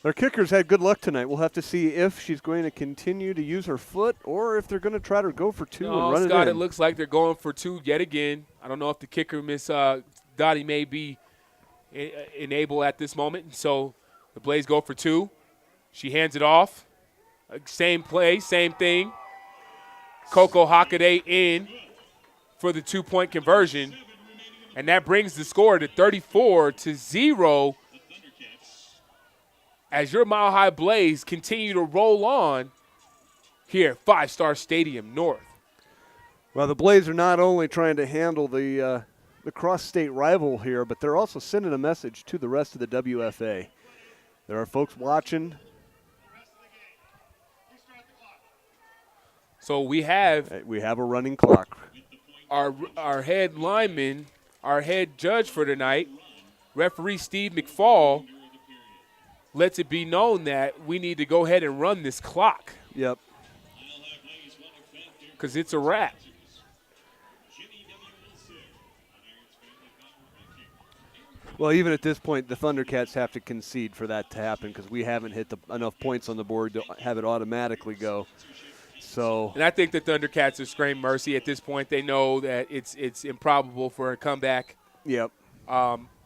Their kickers had good luck tonight. We'll have to see if she's going to continue to use her foot or if they're going to try to go for 2 and run Scott, it in. It looks like they're going for 2 yet again. I don't know if the kicker, Miss Dottie, may be enabled at this moment. So the Blaze go for 2. She hands it off. Same play, same thing. Coco Hockaday in for the 2-point conversion. And that brings the score to 34-0 as your Mile High Blaze continue to roll on here at Five Star Stadium North. Well, the Blaze are not only trying to handle the cross-state rival here, but they're also sending a message to the rest of the WFA. There are folks watching. So we have a running clock. Our head lineman, our head judge for tonight, referee Steve McFall, lets it be known that we need to go ahead and run this clock. Yep. Because it's a wrap. Well, even at this point, the Thunderkatz have to concede for that to happen because we haven't hit enough points on the board to have it automatically go. So, and I think the Thunderkatz have screamed mercy at this point. They know that it's improbable for a comeback. Yep.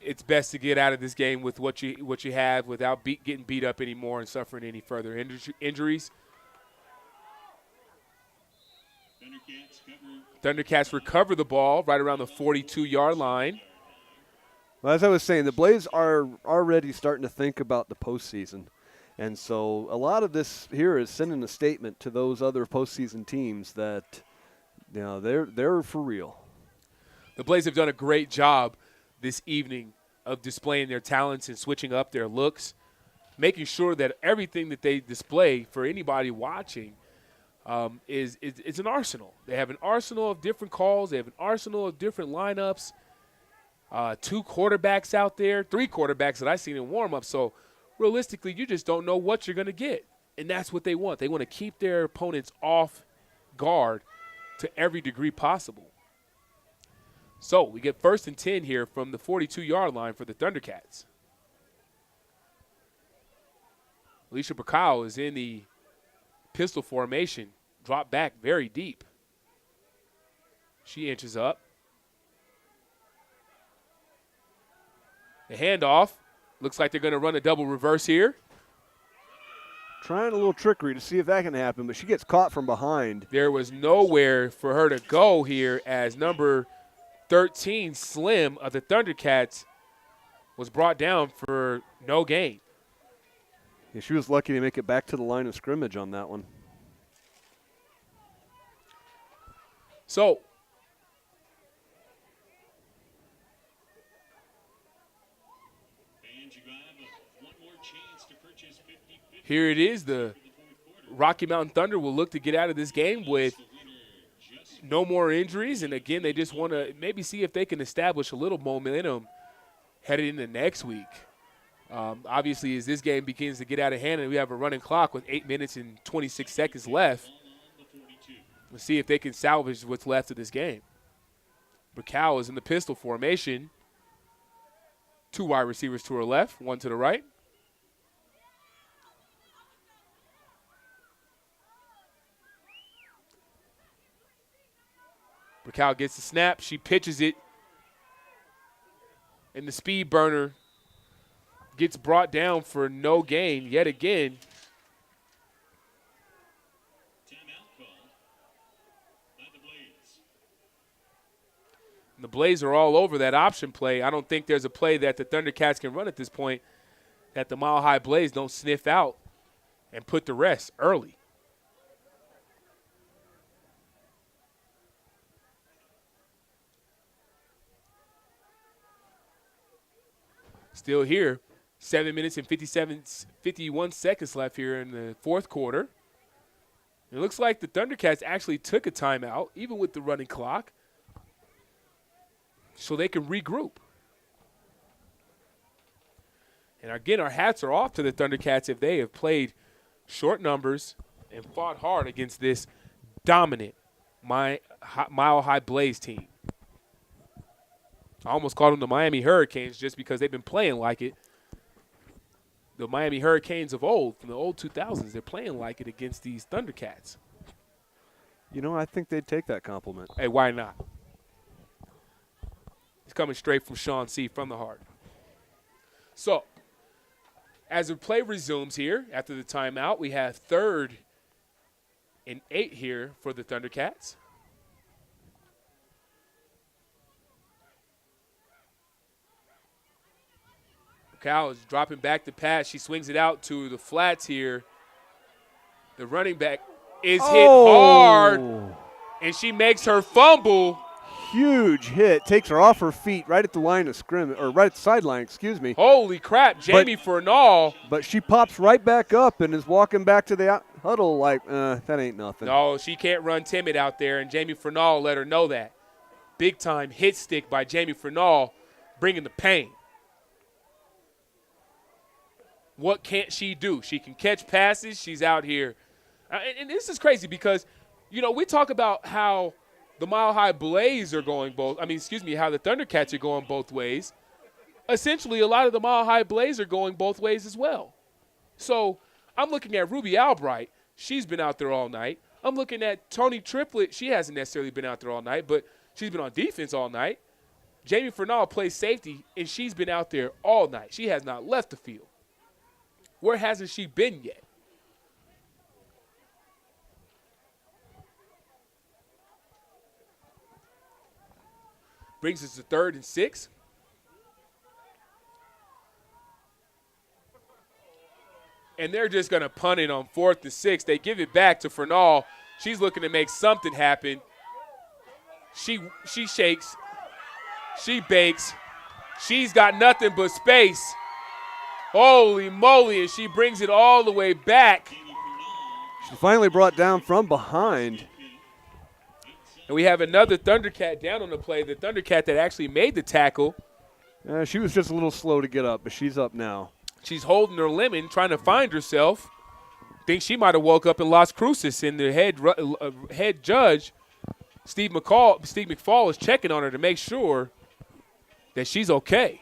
It's best to get out of this game with what you have without getting beat up anymore and suffering any further injuries. Thundercats recover the ball right around the 42-yard line. Well, as I was saying, the Blaze are already starting to think about the postseason. And so a lot of this here is sending a statement to those other postseason teams that, you know, they're for real. The Blaze have done a great job this evening of displaying their talents and switching up their looks, making sure that everything that they display for anybody watching is an arsenal. They have an arsenal of different calls. They have an arsenal of different lineups. 2 quarterbacks out there, 3 quarterbacks that I've seen in warm-up. So, realistically, you just don't know what you're going to get. And that's what they want. They want to keep their opponents off guard to every degree possible. So, we get 1st and 10 here from the 42-yard line for the Thundercats. Alicia Bacall is in the pistol formation, drop back very deep. She inches up. The handoff. Looks like they're going to run a double reverse here. Trying a little trickery to see if that can happen, but she gets caught from behind. There was nowhere for her to go here as number 13, Slim, of the Thundercats was brought down for no gain. Yeah, she was lucky to make it back to the line of scrimmage on that one. So, here it is. The Rocky Mountain Thunder will look to get out of this game with no more injuries. And, again, they just want to maybe see if they can establish a little momentum headed into next week. Obviously, as this game begins to get out of hand and we have a running clock with 8 minutes and 26 seconds left, we'll see if they can salvage what's left of this game. Bacall is in the pistol formation. 2 wide receivers to her left, 1 to the right. Bacall gets the snap. She pitches it. And the speed burner gets brought down for no gain yet again. The Blaze are all over that option play. I don't think there's a play that the Thundercats can run at this point that the Mile High Blaze don't sniff out and put to rest early. Still here, 7 minutes and 51 seconds left here in the 4th quarter. It looks like the Thundercats actually took a timeout, even with the running clock, so they can regroup. And again, our hats are off to the Thundercats if they have played short numbers and fought hard against this dominant Mile High Blaze team. I almost called them the Miami Hurricanes just because they've been playing like it. The Miami Hurricanes of old, from the old 2000s, they're playing like it against these Thundercats. You know, I think they'd take that compliment. Hey, why not? It's coming straight from Sean C. from the heart. So, as the play resumes here after the timeout, we have 3rd and 8 here for the Thundercats. Bacall is dropping back the pass. She swings it out to the flats here. The running back is hit hard, and she makes her fumble. Huge hit. Takes her off her feet right at the line of scrimmage, or right at the sideline, excuse me. Holy crap, Jamie Furnall. But she pops right back up and is walking back to the huddle like, that ain't nothing. No, she can't run timid out there, and Jamie Furnall let her know that. Big-time hit stick by Jamie Furnall, bringing the pain. What can't she do? She can catch passes. She's out here. And this is crazy because, you know, we talk about how the Mile High Blaze are going how the Thundercats are going both ways. Essentially, a lot of the Mile High Blaze are going both ways as well. So I'm looking at Ruby Albright. She's been out there all night. I'm looking at Tony Triplett. She hasn't necessarily been out there all night, but she's been on defense all night. Jamie Furnall plays safety, and she's been out there all night. She has not left the field. Where hasn't she been yet? Brings us to 3rd and 6. And they're just going to punt it on 4th and 6. They give it back to Fernald. She's looking to make something happen. She shakes. She bakes. She's got nothing but space. Holy moly, and she brings it all the way back. She finally brought down from behind. And we have another Thundercat down on the play, the Thundercat that actually made the tackle. She was just a little slow to get up, but she's up now. She's holding her lemon, trying to find herself. Think she might have woke up in Las Cruces, and the head judge, Steve McFall, is checking on her to make sure that she's okay.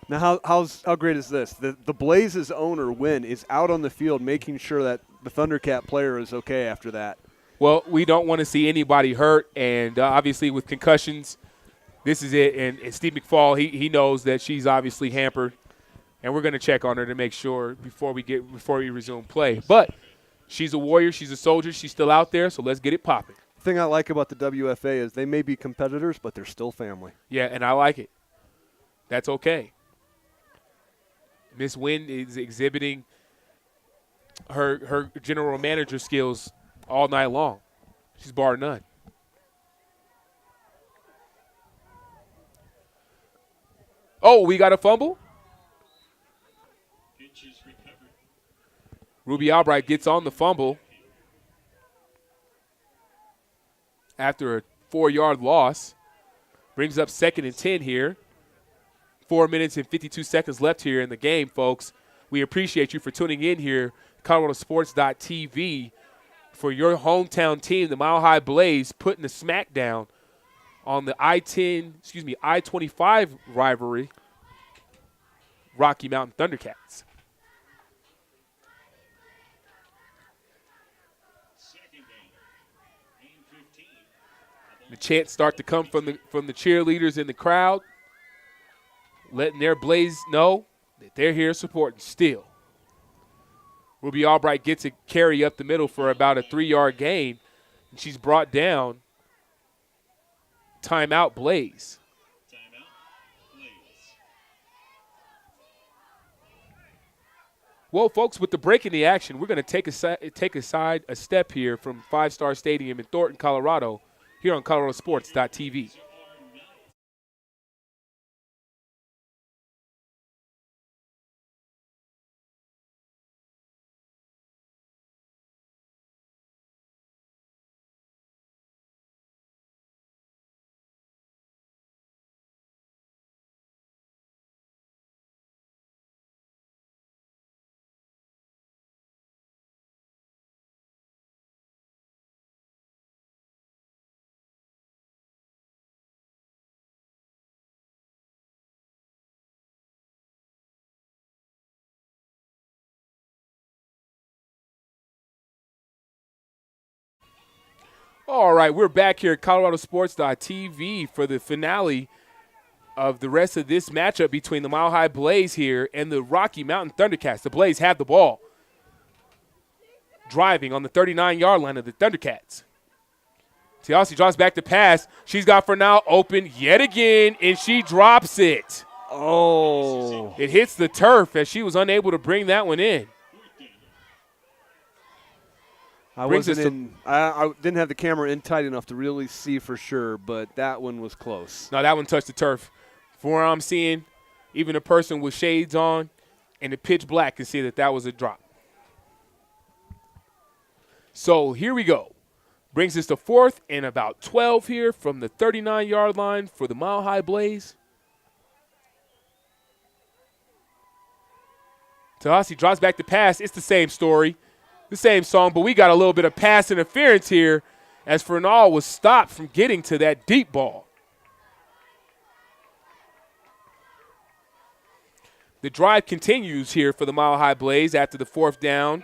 Now, how great is this? The Blazes owner, Wynn, is out on the field making sure that the Thundercat player is okay after that. Well, we don't want to see anybody hurt, and obviously with concussions, this is it. And Steve McFall, he knows that she's obviously hampered, and we're going to check on her to make sure before we resume play. But she's a warrior, she's a soldier, she's still out there, so let's get it popping. The thing I like about the WFA is they may be competitors, but they're still family. Yeah, and I like it. That's okay. Miss Wynn is exhibiting her general manager skills all night long. She's bar none. Oh, we got a fumble? Ruby Albright gets on the fumble after a 4-yard loss. Brings up 2nd and 10 here. 4 minutes and 52 seconds left here in the game, folks. We appreciate you for tuning in here, ColoradoSports.TV, for your hometown team, the Mile High Blaze, putting the smackdown on the I-25 rivalry, Rocky Mountain Thundercats. The chants start to come from the cheerleaders in the crowd, letting their Blaze know that they're here supporting still. Ruby Albright gets a carry up the middle for about a 3-yard gain, and she's brought down. Timeout, Blaze. Well, folks, with the break in the action, we're going to take a step here from 5-Star Stadium in Thornton, Colorado, here on ColoradoSports.TV. All right, we're back here at ColoradoSports.TV for the finale of the rest of this matchup between the Mile High Blaze here and the Rocky Mountain Thundercats. The Blaze have the ball, driving on the 39-yard line of the Thundercats. Tiasi draws back to pass. She's got for now open yet again, and she drops it. Oh. It hits the turf as she was unable to bring that one in. I didn't have the camera in tight enough to really see for sure, but that one was close. No, that one touched the turf. From where I'm seeing, even a person with shades on and the pitch black can see that was a drop. So here we go. Brings us to 4th and about 12 here from the 39-yard line for the Mile High Blaze. Tahasi drops back to pass. It's the same story, the same song, but we got a little bit of pass interference here as Fernald was stopped from getting to that deep ball. The drive continues here for the Mile High Blaze after the 4th down,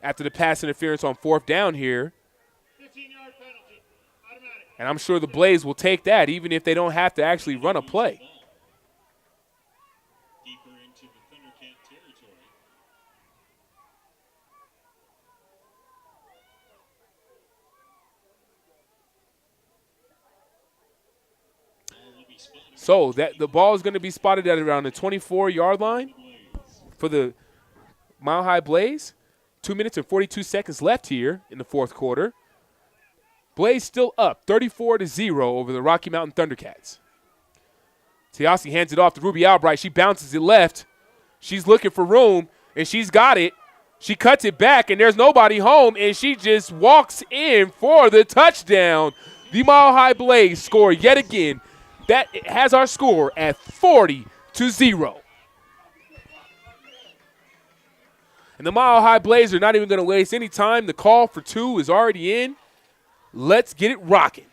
after the pass interference on 4th down here. And I'm sure the Blaze will take that even if they don't have to actually run a play. So the ball is going to be spotted at around the 24-yard line for the Mile High Blaze. 2 minutes and 42 seconds left here in the fourth quarter. Blaze still up 34-0 over the Rocky Mountain Thundercats. Tiasi hands it off to Ruby Albright. She bounces it left. She's looking for room, and she's got it. She cuts it back, and there's nobody home, and she just walks in for the touchdown. The Mile High Blaze score yet again. That has our score at 40-0. And the Mile High Blaze are not even going to waste any time. The call for two is already in. Let's get it rocking.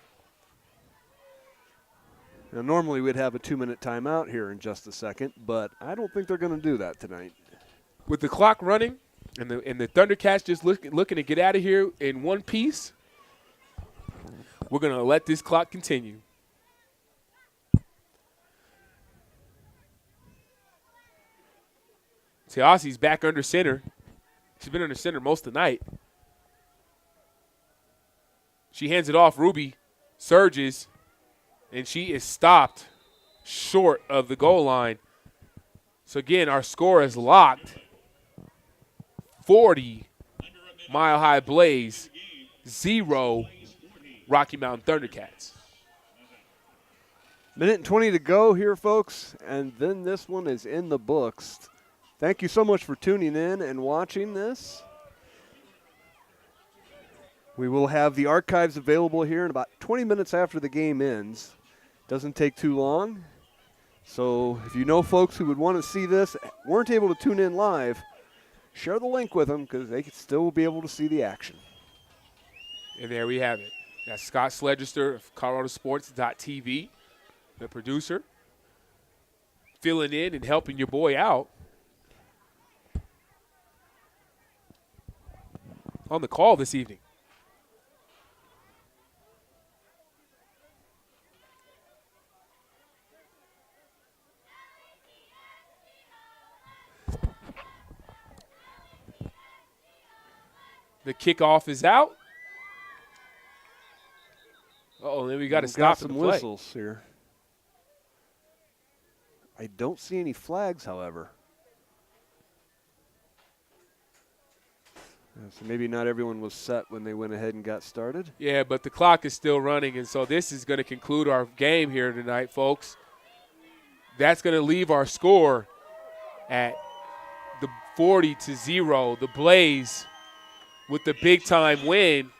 Now, normally we'd have a 2-minute timeout here in just a second, but I don't think they're going to do that tonight. With the clock running and the Thundercats just looking to get out of here in one piece, we're going to let this clock continue. Tiasi's back under center. She's been under center most of the night. She hands it off. Ruby surges, and she is stopped short of the goal line. So, again, our score is locked. 40 Mile High Blaze, 0 Rocky Mountain Thundercats. Minute and 20 to go here, folks, and then this one is in the books. Thank you so much for tuning in and watching this. We will have the archives available here in about 20 minutes after the game ends. Doesn't take too long. So if you know folks who would want to see this, weren't able to tune in live, share the link with them because they could still be able to see the action. And there we have it. That's Scott Sledgester of ColoradoSports.TV, the producer, filling in and helping your boy out. On the call this evening. The kickoff is out. Uh-oh, then we got to stop some the play. whistles here. I don't see any flags, however. So maybe not everyone was set when they went ahead and got started. Yeah, but the clock is still running, and so this is going to conclude our game here tonight, folks. That's going to leave our score at the 40-0. The Blaze with the big-time win,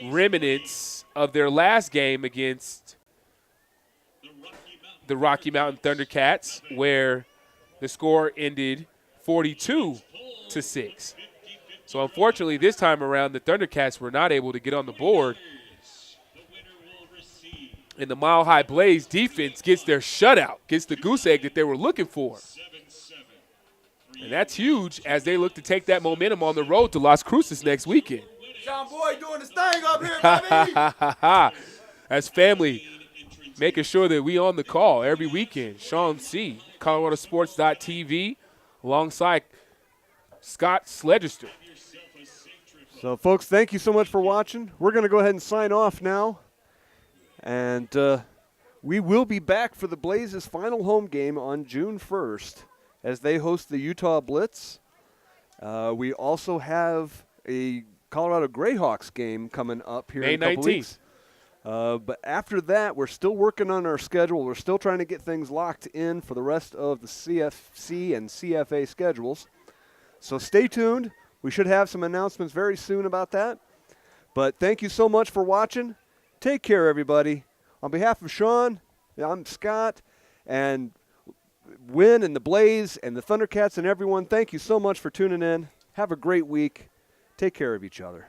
remnants of their last game against the Rocky Mountain Thundercats, where the score ended 42-6. So unfortunately, this time around, the Thundercats were not able to get on the board. And the Mile High Blaze defense gets their shutout, gets the goose egg that they were looking for. And that's huge as they look to take that momentum on the road to Las Cruces next weekend. Sean Boy doing his thing up here, baby. As family, making sure that we on the call every weekend. Sean C., ColoradoSports.TV, alongside Scott Sledgester. So, folks, thank you so much for watching. We're going to go ahead and sign off now. And we will be back for the Blazes' final home game on June 1st as they host the Utah Blitz. We also have a Colorado Greyhawks game coming up here in a couple weeks. But after that, we're still working on our schedule. We're still trying to get things locked in for the rest of the CFC and CFA schedules. So stay tuned. We should have some announcements very soon about that. But thank you so much for watching. Take care, everybody. On behalf of Sean, I'm Scott, and Win and the Blaze and the Thundercats and everyone, thank you so much for tuning in. Have a great week. Take care of each other.